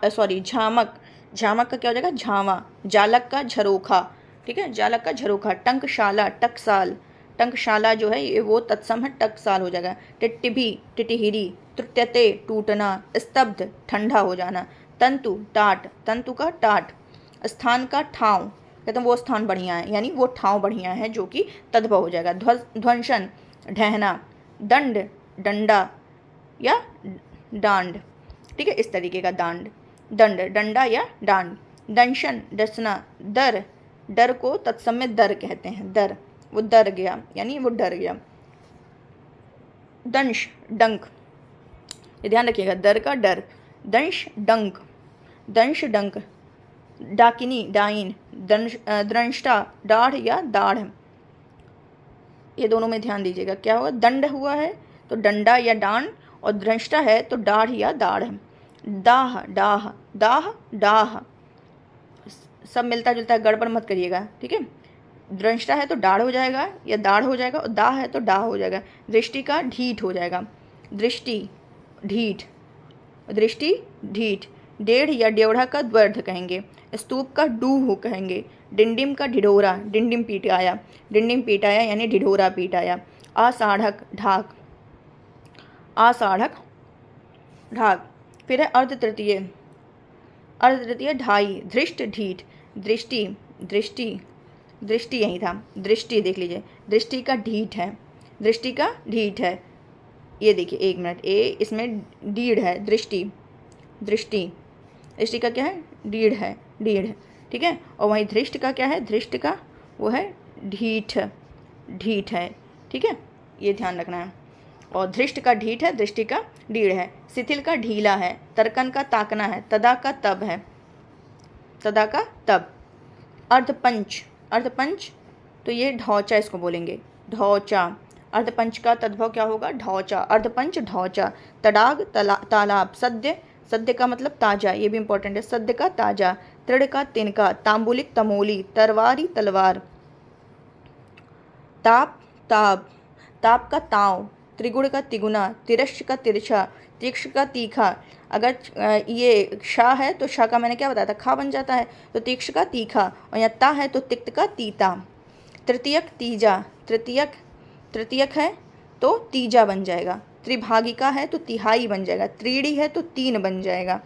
सॉरी झामक, झामक का क्या हो जाएगा, झावा। जालक का झरोखा, ठीक है, जालक का झरोखा। टंकशाला, टकसाल, टंकशाला जो है ये वो तत्सम है, टकसाल हो जाएगा। टिट्टिभी, टिटिहिरी। तृत्यते, टूटना। स्तब्ध, ठंडा हो जाना। तंतु, टाट, तंतु का टाट। स्थान का ठाव, कहते हैं वो स्थान बढ़िया है, यानी वो ठाव बढ़िया है, जो कि तद्भव हो जाएगा। ध्वंसन, ढहना। दंड, डंडा या डांड, ठीक है, इस तरीके का दांड, दंड, डंडा या डांड। दंशन, डसना। दर, डर को तत्सम में दर कहते हैं, दर, वो डर गया, यानी वो डर गया। दंश, डंक, ये ध्यान रखिएगा, दर का डर। दंश, डंक, दंश, डंक। डाकिनी, डाइन। दंष्टा, दाढ़ या दाढ़, ये दोनों में ध्यान दीजिएगा, क्या होगा, दंड हुआ है तो डंडा या डांड, और दृष्टा है तो दाढ़ या दाढ़। दाह, डाह, दाह, डाह, सब मिलता जुलता है, गड़बड़ मत करिएगा, ठीक है। दृष्टा है तो डाढ़ हो जाएगा या दाढ़ हो जाएगा, और दाह है तो डाह हो जाएगा। दृष्टि का ढीठ हो जाएगा, दृष्टि, ढीठ। दृष्टि ढीठ, डेढ़ या डेढ़ा का द्वर्ध कहेंगे, स्तूप का डूह कहेंगे, डिंडिम का ढिढोरा, डिंडिम पीटाया यानी ढिढोरा पीटाया, आसाढ़क ढाक, आसाढ़क ढाक। फिर है अर्ध तृतीय ढाई, धृष्ट ढीठ, दृष्टि यही था, दृष्टि देख लीजिए, दृष्टि का ढीठ है, ये देखिए 1 मिनट, इसमें डीढ़ है, दृष्टि का क्या है, डीढ़ है, ठीक है। और वहीं धृष्ट का क्या है, धृष्ट का वो है ढीठ है, ठीक है, ये ध्यान रखना है। और धृष्ट का ढीठ है, दृष्टि का डीढ़ है, शिथिल का ढीला है, तर्कन का ताकना है, तदा का तब। अर्धपंच तो ये ढौचा इसको बोलेंगे, ढौचा। अर्धपंच का तद्भव क्या होगा, ढौचा, अर्धपंच ढौचा। तडाग तालाब, सद्य का मतलब ताजा, ये भी इंपॉर्टेंट है, सद्य का ताजा। तृण का तिनका, तांबुलिक तमोली, तरवारी तलवार। ताप का ताव, त्रिगुण का तिगुना, तिरश्च का तिरछा, तीक्ष्ण का तीखा। अगर ये शा है तो शा का मैंने क्या बताया था, खा बन जाता है, तो तीक्ष्ण का तीखा, और यहाँ ता है तो तिक्त का तीता। तृतीयक तीजा, तृतीयक है तो तीजा बन जाएगा। त्रिभागिका है तो तिहाई बन जाएगा। त्रीड़ी है तो 3 बन जाएगा।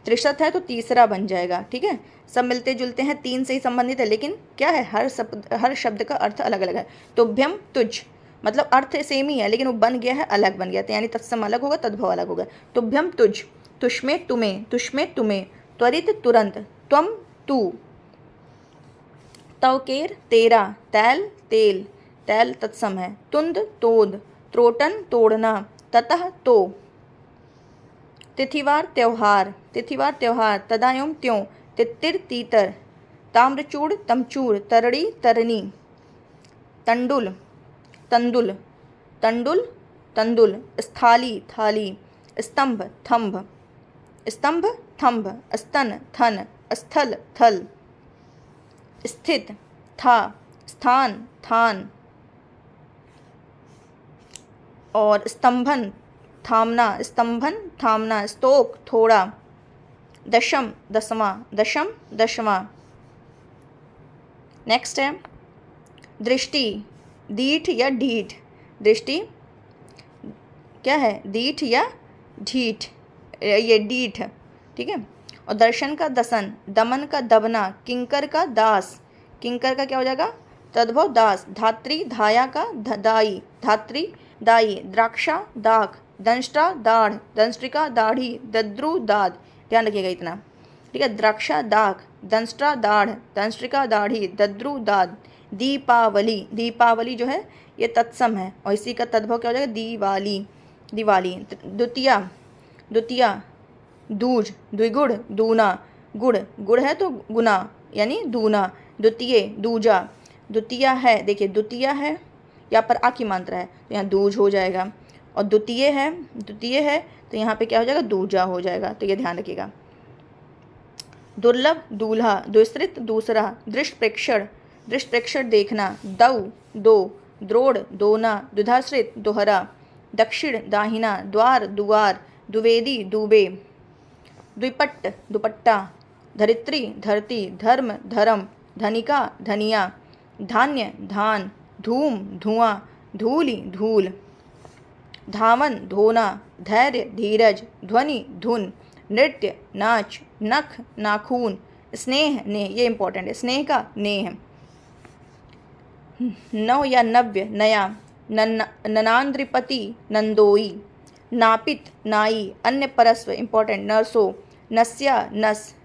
त्रिशत है तो तीसरा बन जाएगा, ठीक है। सब मिलते जुलते हैं, 3 से ही संबंधित है, लेकिन क्या है, हर शब्द का अर्थ अलग अलग है। तुभ्यम तुझ, मतलब अर्थ सेम ही है, लेकिन वो बन गया है, अलग बन गया, तो यानी तत्सम अलग होगा, तद्भव अलग होगा। तुभ्यम तुझ, तुष्में तुम्हें, त्वरित तुरंत, त्वम तू। तवकेर तेरा, तैल तेल, तैल तत्सम है। तुंद तोद, त्रोटन तोड़ना, ततः तो। तिथिवार त्योहार, तदायों त्यों, तित्तिर तीतर, ताम्रचूड़ तमचूर, तरड़ी तरनी। तंडुल तंदुल, स्थाली थाली, स्तंभ थंभ, स्तन थन, स्थल थल। स्थित था, स्थान थान, और स्तंभन थामना, स्तोक थोड़ा। दशवां। नेक्स्ट है दृष्टि, दीठ या ढीठ। दृष्टि क्या है, दीठ या ढीठ, ये डीठ, ठीक है। और दर्शन का दसन, दमन का दबना, किंकर का दास, किंकर का क्या हो जाएगा, तद्भव दास। धात्री धाया का दाई, धात्री दाई। द्राक्षा दाख, दंष्ट्रा दाढ़, दंष्ट्रिका दाढ़ी, दद्रु दाद, ध्यान रखिएगा इतना, ठीक है। द्राक्षा दाख, दंष्ट्रा दाढ़, दंष्ट्रिका दाढ़ी, दद्रु दाद। दीपावली जो है ये तत्सम है, और इसी का तद्भव क्या हो जाएगा, दिवाली। द्वितीया दूज, द्विगुण दूना, गुड़ है तो गुना यानी दूना। द्वितीय दूजा, द्वितीया है, देखिए द्वितीया है, यहाँ पर आ की मात्रा है तो यहाँ दूज हो जाएगा, और द्वितीय है तो यहाँ पे क्या हो जाएगा, दूजा हो जाएगा, तो ये ध्यान रखिएगा। दुर्लभ दूल्हा, दुष्कृत दूसरा। दृष्ट प्रेक्षण देखना। दो, द्रोड़ दोना, द्विधाश्रित दोहरा। दक्षिण दाहिना, द्वार दुआर, द्विवेदी दूबे। द्विपट्ट दुपट्टा, धरित्री धरती, धर्म धर्म, धनिका धनिया। धान्य धान, धूम धुआं, धूलि धूल। धावन धोना, धैर्य धीरज, ध्वनि धुन। नृत्य नाच, नख नाखून। स्नेह नेह, ये इंपॉर्टेंट है, स्नेह का नेह। नव या नव्य नया। ननांद्रिपति नंदोई। नापित नाई, अन्य परस्व इंपॉर्टेंट, नरसो। नस्या नस।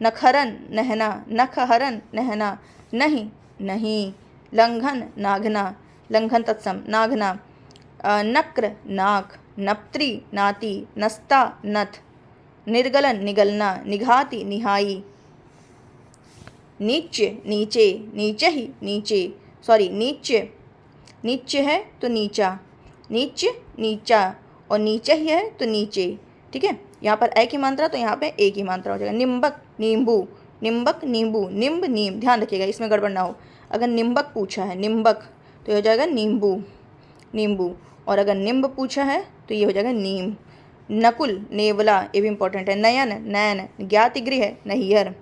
नखरन नहना, नखहरन नहना। नहीं। लंघन नाघना, लंघन तत्सम नाघना। नक्र नाक, नप्त्री नाती, नस्ता नथ। निर्गलन निगलना, निघाति निहाई। नीचे है तो नीचा, नीचा, और नीचे ही है तो नीचे, ठीक है। यहाँ पर ए की मात्रा तो यहाँ पे ए की मात्रा हो जाएगा। निम्बक नींबू, निम्ब नीम, ध्यान रखिएगा इसमें गड़बड़ ना हो। अगर निम्बक पूछा है, निम्बक, तो ये हो जाएगा नींबू, और अगर निम्ब पूछा है तो ये हो जाएगा नीम। नकुल नेवला, ये भी इंपॉर्टेंट है। नयन नयन, ज्ञातिगृह नैहर।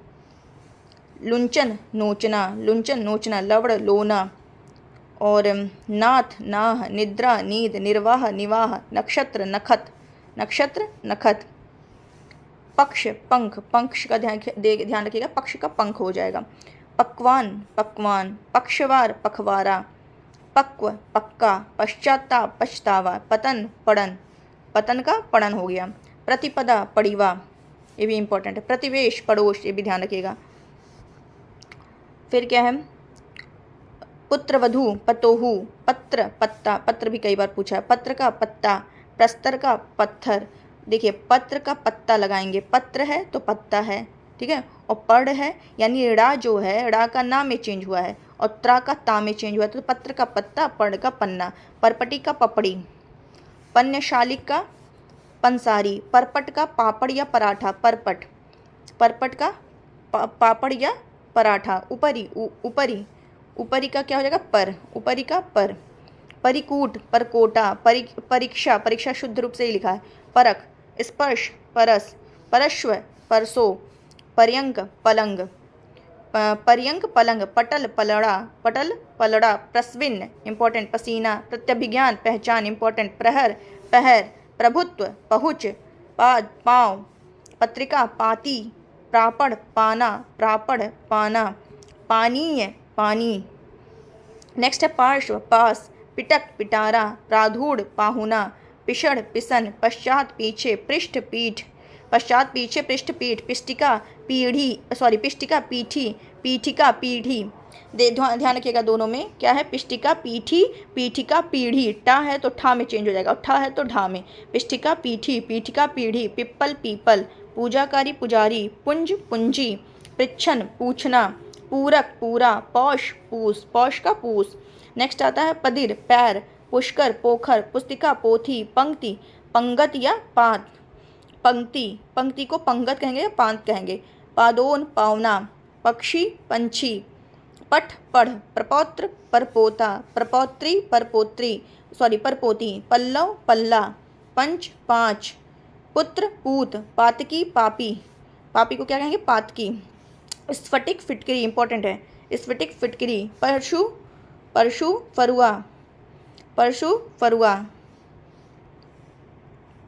लुंचन नोचना, लुंचन नोचना, लवड़ लोना। और नाथ नाह, निद्रा नींद, निर्वाह निवाह, नक्षत्र नखत, नक्षत्र नखत। पक्ष पंख, पक्ष का ध्यान रखिएगा, पक्ष का पंख हो जाएगा। पकवान पकवान, पक्षवार पखवारा, पक्व पक्का, पश्चाताप पछतावा, पतन पड़न, पतन का पड़न हो गया। प्रतिपदा पड़ीवा, ये भी इंपॉर्टेंट है। प्रतिवेश पड़ोस, ये भी ध्यान रखिएगा। फिर क्या है, पुत्रवधू पतोहू, पत्र पत्ता, पत्र भी कई बार पूछा है। पत्र का पत्ता, प्रस्तर का पत्थर। देखिए पत्र का पत्ता लगाएंगे, पत्र है तो पत्ता है, ठीक है, और पढ़ है यानी ड़ा जो है, ड़ा का ना में चेंज हुआ है और त्रा का ता में चेंज हुआ है, तो पत्र का पत्ता, पढ़ का पन्ना। परपटी का पपड़ी, पन्यशालिक का पंसारी, परपट का पापड़ या पराठा, परपट, परपट का पापड़ या पराठा। ऊपरी ऊपरी, ऊपरी का क्या हो जाएगा, पर, ऊपरी का पर। परिकूट परकोटा, परीक्षा, परीक्षा शुद्ध रूप से ही लिखा है। परख, स्पर्श परस, परश्व परसो, पर्यंक पलंग, पर्यंक पलंग। पटल पलड़ा, पटल पलड़ा। प्रस्विन इंपॉर्टेंट, पसीना। प्रत्यभिज्ञान पहचान इंपॉर्टेंट। प्रहर पहर, प्रभुत्व पहुँच, पाद पाँव। पत्रिका पाती, प्रापड़ पाना, प्रापड़ पाना। पानीय पानी। नेक्स्ट है पार्श्व पास, पिटक पिटारा, प्राधूढ़ पाहुना, पिषण पिसन, पश्चात पीछे, पृष्ठ पीठ, पश्चात पीछे पृष्ठ पीठ। पिष्टिका पीढ़ी, सॉरी पिष्टिका पीठी, पीठिका पीढ़ी। ध्यान रखिएगा दोनों में क्या है, पिष्टिका पीठी, पीठिका पीढ़ी। टा है तो ठा में चेंज हो जाएगा, ठा है तो ढा में। पिष्टिका पीठी, पीठिका पीढ़ी। पिप्पल पीपल, पूजाकारी पुजारी, पुंज पुंजी। पृच्छन पूछना, पूरक पूरा। पौष पूस, पौष का पूस। नेक्स्ट आता है पदिर पैर, पुष्कर पोखर, पुस्तिका पोथी। पंक्ति पंगत या पात, पंक्ति, पंक्ति को पंगत कहेंगे या पांत कहेंगे। पादोन पावना, पक्षी पंछी। पठ पढ़, प्रपौत्र परपोता, प्रपौत्री परपोत्री, सॉरी परपोती। पल्लव पल्ला, पंच पाँच। पुत्र पूत, पातकी पापी, पापी को क्या कहेंगे, पातकी। स्फटिक फिटकरी इंपॉर्टेंट है, स्फटिक फिटकरी। परशु परशु फरुआ, परशु फरुआ।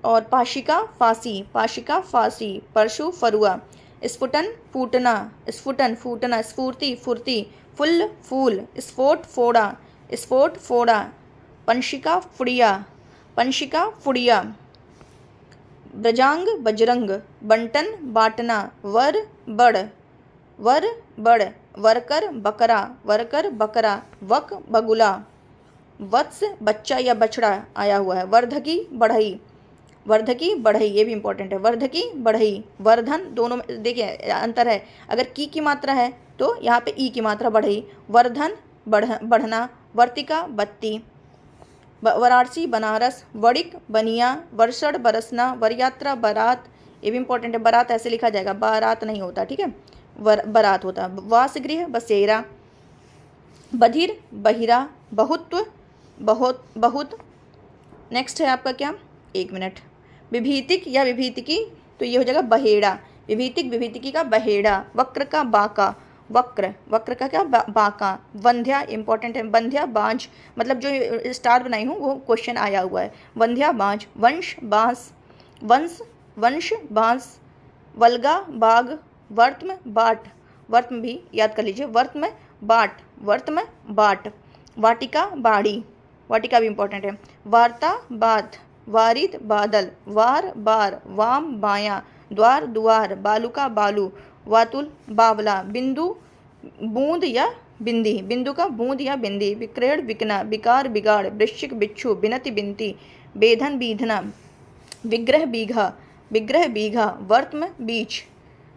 और पाशिका फांसी, पाशिका फांसी। परशु फरुआ। स्फुटन फूटना, स्फुटन फूटना। स्फूर्ति फुर्ती, फुल फूल। स्फोट फोड़ा, स्फोट फोड़ा। पंशिका फुड़िया, पंशिका फुड़िया। ब्रजांग बजरंग, बंटन बाटना। वर बड़, वर बड़। वर्कर बकरा, वर्कर बकरा। वक बगुला, वत्स बच्चा या बछड़ा आया हुआ है। वर्धकी बढ़ई, वर्धकी बढ़ई, ये भी इंपॉर्टेंट है। वर्धकी बढ़ई। वर्धन, दोनों में देखिए अंतर है, अगर की मात्रा है तो यहाँ पे ई की मात्रा बढ़ई। वर्धन बढ़ना। वर्तिका बत्ती। वाराणसी बनारस। वड़िक बनिया। वर्षण बरसना। वरयात्रा बारात, ये भी इंपॉर्टेंट है। बारात ऐसे लिखा जाएगा, बारात नहीं होता, ठीक है, बारात होता। वासगृह बसेरा। बधिर बहिरा। बहुत्व बहुत बहुत। नेक्स्ट है आपका क्या, एक मिनट, विभीतिक या विभीतिकी, तो ये हो जाएगा बहेड़ा। विभीतिक विभीतिकी का बहेड़ा। वक्र का बाका, वक्र, वक्र का क्या, बाका। वंध्या इंपॉर्टेंट है। वंध्या बांझ, मतलब जो स्टार बनाई हूँ वो क्वेश्चन आया हुआ है। वंध्या बांझ। वंश बांस, वंश वंश बांस। वल्गा बाघ। वर्त्म बाट, वर्त्म भी याद कर लीजिए। वर्त्म बाट, वर्त्म बाट। वाटिका बाड़ी, वाटिका भी इंपॉर्टेंट है। वार्ता बात। वारिद बादल। वार बार। वाम बायां। द्वार दुआर। बालुका बालू। वातुल बावला। बिंदु बूंद या बिंदी, बिंदु का बूंद या बिंदी। विक्रेण बिकना। विकार बिगाड़। वृश्चिक बिच्छू। बिनति बिनती। बेधन बीधना। विग्रह बीघा, विग्रह बीघा। वर्त्म बीच,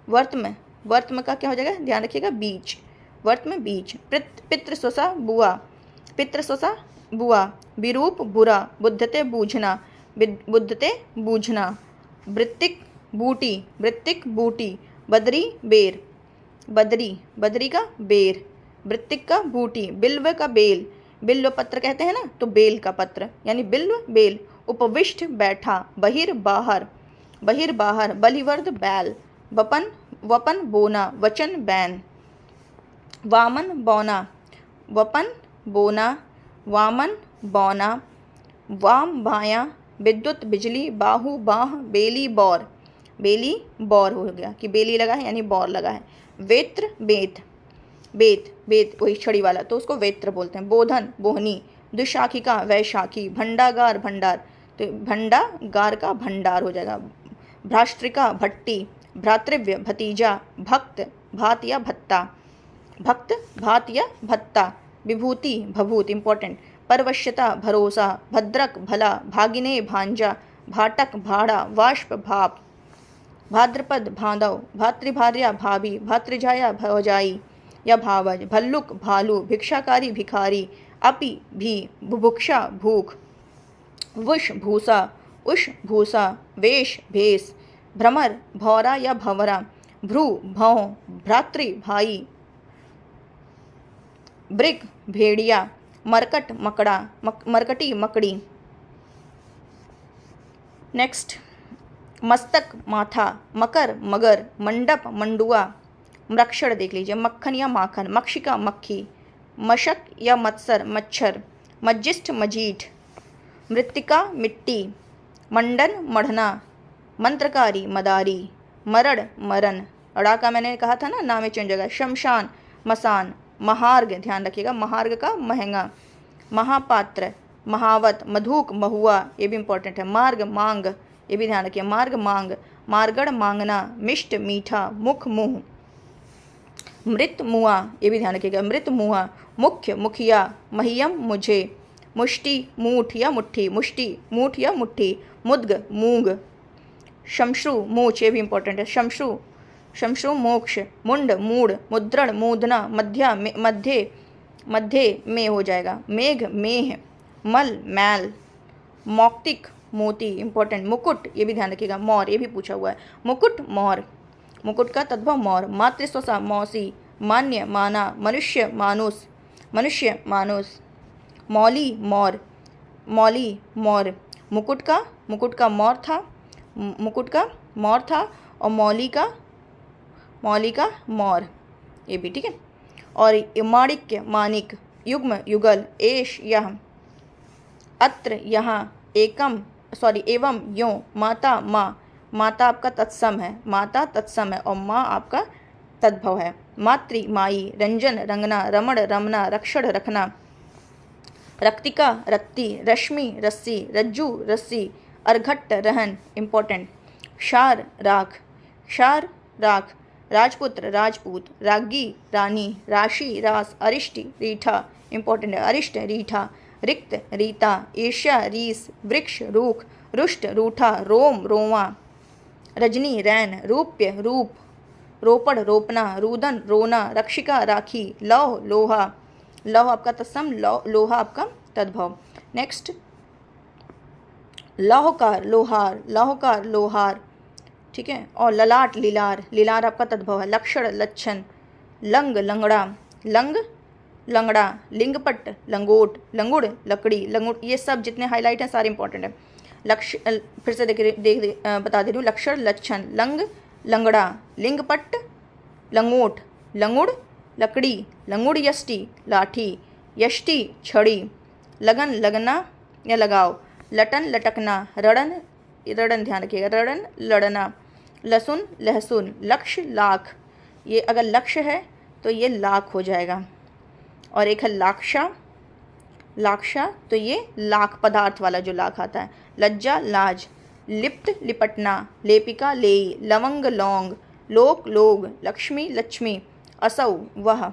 वर्त्म, वर्त्म का क्या हो जाएगा, ध्यान रखिएगा, बीच, वर्त्म बीच। पितृ स्वसा बुआ, पितृ स्वसा बुआ। विरूप बुरा। बुद्धते बूझना, बुद्धते बूझना। वृत्तिक बूटी, वृत्तिक बूटी। बदरी बेर, बदरी, बदरी का बेर। वृत्तिक का बूटी। बिल्व का बेल, बिल्व पत्र कहते हैं ना, तो बेल का पत्र यानी बिल्व बेल। उपविष्ट बैठा, बहिर बाहर, बहिर बाहर, बलिवर्द बैल, वपन वपन बोना, वचन बैन, वामन बौना, वपन बोना, वामन बौना, वाम बायां, विद्युत बिजली, बाहु बाह, बेली बौर, बेली बौर हो गया कि बेली लगा है यानी बौर लगा है। वेत्र बेत, बेत बेत वही छड़ी वाला तो उसको वेत्र बोलते हैं। बोधन बोहनी, द्विशाखिका वैशाखी, भंडागार भंडार तो भंडागार का भंडार हो जाएगा। भ्राष्ट्रिका भट्टी, भ्रातृव्य भतीजा, भक्त भात या भत्ता, भक्त भात या भत्ता। विभूति भभूत इंपॉर्टेंट। परवश्यता भरोसा, भद्रक भला, भागिने भांजा, भाटक भाड़ा, वाष्प भाप, भाद्रपद भादव, भातृभार्या भाभी, भातृजाया भौजाई या भावज, भल्लुक भालू, भिक्षाकारी भिखारी, अपि भी, बुभुक्षा भूख, वुष भूसा, उष भूसा, वेश भेष, भ्रमर भौरा या भंवरा, भ्रू भौं, भ्रातृ भाई, ब्रिग भेड़िया, मरकट मकड़ा, मरकटी मकड़ी। नेक्स्ट मस्तक माथा, मकर मगर, मंडप मंडुआ, मृक्षण देख लीजिए, मक्खन या माखन, मक्षिका मक्खी, मशक या मत्सर मच्छर, मज्जिष्ठ मजीठ, मृत्तिका मिट्टी, मंडन मढ़ना, मंत्रकारी मदारी, मरड़ मरण, अड़ा का मैंने कहा था ना नाम में चेंज होगा। शमशान मसान, महार्ग ध्यान रखिएगा महार्ग का महंगा, महापात्र, महावत, मधुक महुआ ये भी इंपॉर्टेंट है। मार्ग मांग ये भी ध्यान रखिए, मार्ग मांग, मार्गड़ मांगना, मिष्ट मीठा, मुख मुंह, मृत मुआ ये भी ध्यान रखिएगा, मृत मुआ, मुख्य मुखिया, महियम मुझे, मुष्टि मूठ या मुट्ठी, मुष्टि मूठ या मुट्ठी, मुद्ग मूंग, शमश्रु मूछ ये भी इंपॉर्टेंट है, शमश्रु शमश्रु मोक्ष, मुंड मूड, मुद्रण मूदना, मध्या मध्य मध्य में हो जाएगा, मेघ मेह, मल मैल, मौक्तिक मोती इंपॉर्टेंट, मुकुट ये भी ध्यान रखिएगा, मौर ये भी पूछा हुआ है, मुकुट मौर, मुकुट का तद्भव मौर, मातृस्वसा मौसी, मान्य माना, मनुष्य मानुस, मनुष्य मानुस, मौली मौर, मौली मौर, मुकुट का मौर था, मुकुट का मौर था और मौली का मौर ये भी ठीक है। और माणिक्य मानिक, युग्म युगल, एश यह, अत्र यहाँ, एकम एवं यों, माता माँ, माता आपका तत्सम है, माता तत्सम है और माँ आपका तद्भव है। मातृ माई, रंजन रंगना, रमण रमना, रक्षण रखना, रक्तिका रत्ती, रश्मि रस्सी, रज्जु रस्सी, अर्घट्ट रहन इंपॉर्टेंट, क्षार राख, राजपुत्र राजपूत, राज्ञी रानी, राशि रास, अरिष्टि रीठा इंपॉर्टेंट है, अरिष्ट रीठा, रिक्त रीता, ईर्ष्या रीस, वृक्ष रूख, रुष्ट रूठा, रोम रोवा, रजनी रैन, रूप्य रूप, रोपड़ रोपना, रुदन रोना, रक्षिका राखी, लौह लोहा, लौह आपका तत्सम, लोहा आपका तद्भव। नेक्स्ट लाहौकार लोहार ठीक है। और ललाट लीलार आपका तद्भव है। लक्षण लक्षण, लंग लंगड़ा, लिंगपट लंगोट, लंगुड़ लकड़ी, लंगुड़ ये सब जितने हाईलाइट हैं सारे इंपॉर्टेंट है। फिर से बता दे रही हूँ, लक्षण लक्षण, लंग लंगड़ा, लिंगपट लंगोट, लंगुड़ लकड़ी, लंगुड़ यष्टि लाठी, यष्टि छड़ी, लगन लगना या लगाओ, लटन लटकना, रड़न ध्यान रखिएगा, रड़न लड़ना, लहसुन लहसुन, लक्ष्य लाख, ये अगर लक्ष्य है तो ये लाख हो जाएगा। और एक है लाक्षा तो ये लाख पदार्थ वाला जो लाख आता है। लज्जा लाज, लिप्त लिपटना, लेपिका लेई, लवंग लौंग, लोक लोग, लक्ष्मी लक्ष्मी, असौ वह,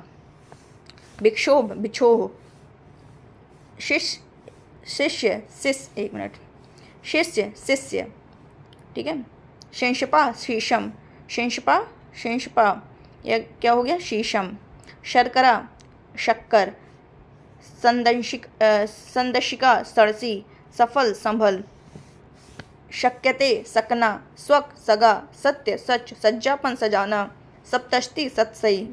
विक्षोभ बिछोह, शिष्य शिष्य ठीक है। शेषपा शीशम, शेषपा यह क्या हो गया, शीशम। शर्करा शक्कर, संदशिका सरसी, सफल संभल, शक्यते सकना, स्वक सगा, सत्य सच, सज्जापन सजाना, सप्तष्टि सत्सई,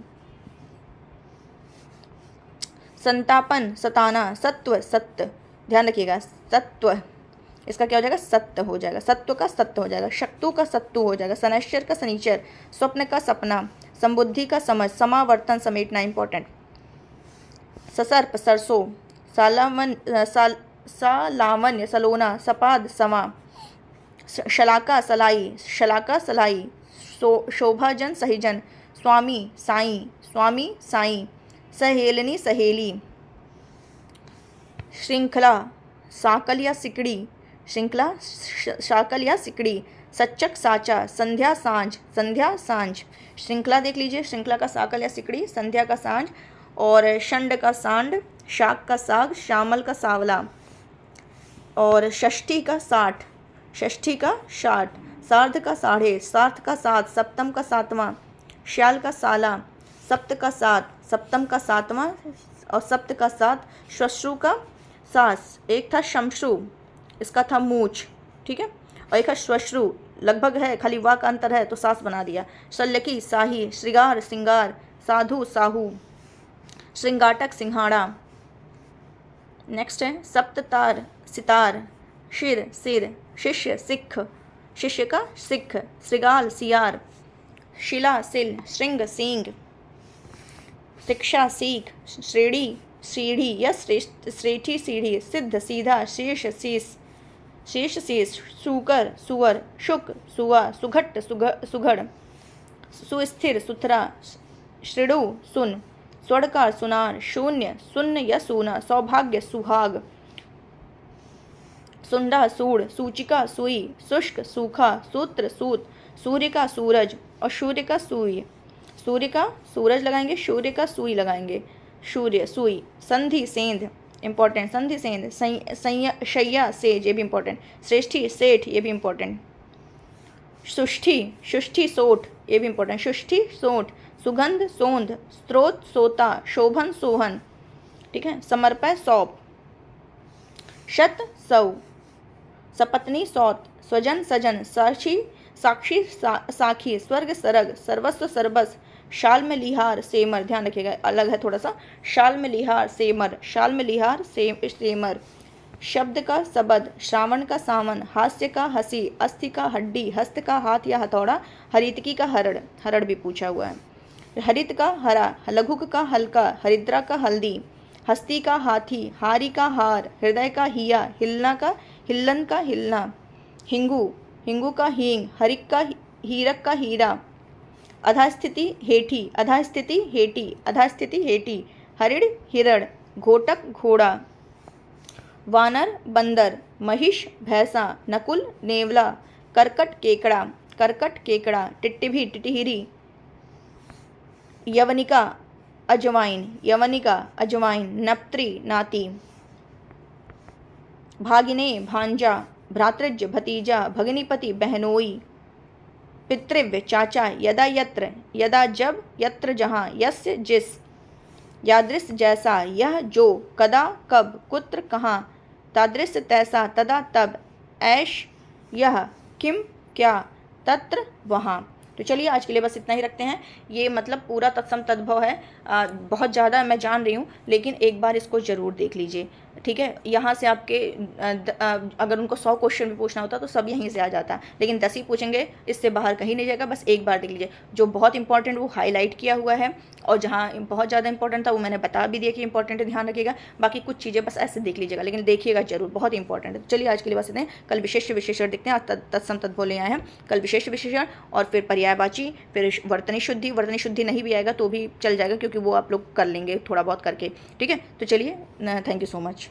संतापन सताना, सत्व सत्य ध्यान रखिएगा, सत्व इसका क्या हो जाएगा, सत्य हो जाएगा, सत्व का सत्य हो जाएगा, शक्तु का सत्तु हो जाएगा, शनैश्चर का शनिचर, स्वप्न का सपना, समबुद्धि का समझ, समावर्तन समेटना इंपॉर्टेंट, ससर्प सरसों, सालावन्य सलोना, सपाद समा, शलाका सलाई, शोभाजन सहिजन, स्वामी साई, सहेलनी सहेली, श्रृंखला साकल या सिकड़ी, सच्चक साचा, संध्या सांझ, श्रृंखला देख लीजिए, श्रृंखला का साकल या सिकड़ी, संध्या का सांझ, और षंड का सांड, शाक का साग, श्यामल का सावला, और षष्ठी का 60, सार्ध का साढ़े, सार्थ का 7, सप्तम का 7वां, श्याल का साला, सप्त का 7, सप्तम का 7वां और सप्त का 7, श्वश्रु का सास, एक था शमश्रु, इसका था मूछ, ठीक है, और एक है श्वश्रु, लगभग है, खाली वाक का अंतर है तो सास बना दिया, शल्यकी साही, श्रृगार सिंगार, साधु साहू, श्रृंगाटक सिंहाड़ा। नेक्स्ट है सप्ततार सितार, सिर, शिष्य सिख, शिष्य का सिख, श्रृगाल सियार, शिला सिल, श्रृंग सींग, शिक्षा सीख, श्रेणी सीढ़ी या श्रेठी सीढ़ी, सिद्ध सीधा, शेष शीश, सूकर सुअर, शुक सुआ, सुघट सुघड़, सुस्थिर सुथरा, श्रेणु सुन, स्वर्णकार सुनार, शून्य या सूना, सौभाग्य सुहाग, सुंडा सूढ़, सूचिका सुई, शुष्क सूखा, सूत्र सूत, सूर्य का सूरज और सूर्य का सुई, सूर्य का सूरज लगाएंगे, सूर्य का सुई लगाएंगे, सूर्य सुई, संधि सेंध इंपॉर्टेंट, संधि सेंध, शैया सेज, ये भी इंपॉर्टेंट, श्रेष्ठी सेठ, ये भी इंपॉर्टेंट, सुष्ठी सोठ, ये भी इंपॉर्टेंट, सुष्ठी सोठ, सुगंध सोंध, स्त्रोत सोता, शोभन सोहन, ठीक है, समर्पय सौप, शत सौ, सपत्नी सौत, स्वजन सजन, साक्षी साखी, स्वर्ग सरग, सर्वस्व सरबस, शाल में लिहार सेमर, ध्यान रखिएगा अलग है थोड़ा सा, शाल में लिहार सेमर, शब्द का सबद, श्रावण का सावन, हास्य का हंसी, अस्थि का हड्डी, हस्त का हाथ या हथौड़ा, हरितकी का हरड़ भी पूछा हुआ है, हरित का हरा, लघुक का हल्का, हरिद्रा का हल्दी, हस्ती का हाथी, हारी का हार, हृदय का हिया, हिल्लन का हिलना, हिंगू का हींग, हरिक का हीरक का हीरा, अधास्थिति हेटी, हरिड़ हिरड़, घोटक घोड़ा, वानर बंदर, महिष भैंसा, नकुल नेवला, करकट केकड़ा, टिटहिरी, यवनिका अजवाइन, नप्त्री नाती, भागिने भांजा, भ्रातृज भतीजा, भगिनीपति बहनोई, पितृव्य चाचा, यदा जब, यत्र जहाँ, यस्य जिस, यादृश जैसा, यह जो, कदा कब, कुत्र कहाँ, तादृश तैसा, तदा तब, ऐश यह, किम क्या, तत्र वहाँ। तो चलिए आज के लिए बस इतना ही रखते हैं। ये मतलब पूरा तत्सम तद्भव है, बहुत ज़्यादा मैं जान रही हूँ, लेकिन एक बार इसको ज़रूर देख लीजिए, ठीक है। यहाँ से आपके अगर उनको 100 क्वेश्चन भी पूछना होता तो सब यहीं से आ जाता है, लेकिन 10 ही पूछेंगे, इससे बाहर कहीं नहीं जाएगा। बस एक बार देख लीजिए, जो बहुत इंपॉर्टेंट वो हाईलाइट किया हुआ है, और जहाँ बहुत ज़्यादा इंपॉर्टेंट था वो मैंने बता भी दिया कि इंपॉर्टेंट है, ध्यान रखिएगा। बाकी कुछ चीज़ें बस ऐसे देख लीजिएगा, लेकिन देखिएगा जरूर, बहुत इंपॉर्टेंट है। तो चलिए आज के लिए बस इतने, कल विशेष विशेषण देखते हैं। आज तत्सम तद्भव ले आए हैं, कल विशेष विशेषण और फिर पर्यायवाची, फिर वर्तनी शुद्धि नहीं भी आएगा तो भी चल जाएगा, क्योंकि वो आप लोग कर लेंगे थोड़ा बहुत करके, ठीक है। तो चलिए, थैंक यू सो मच।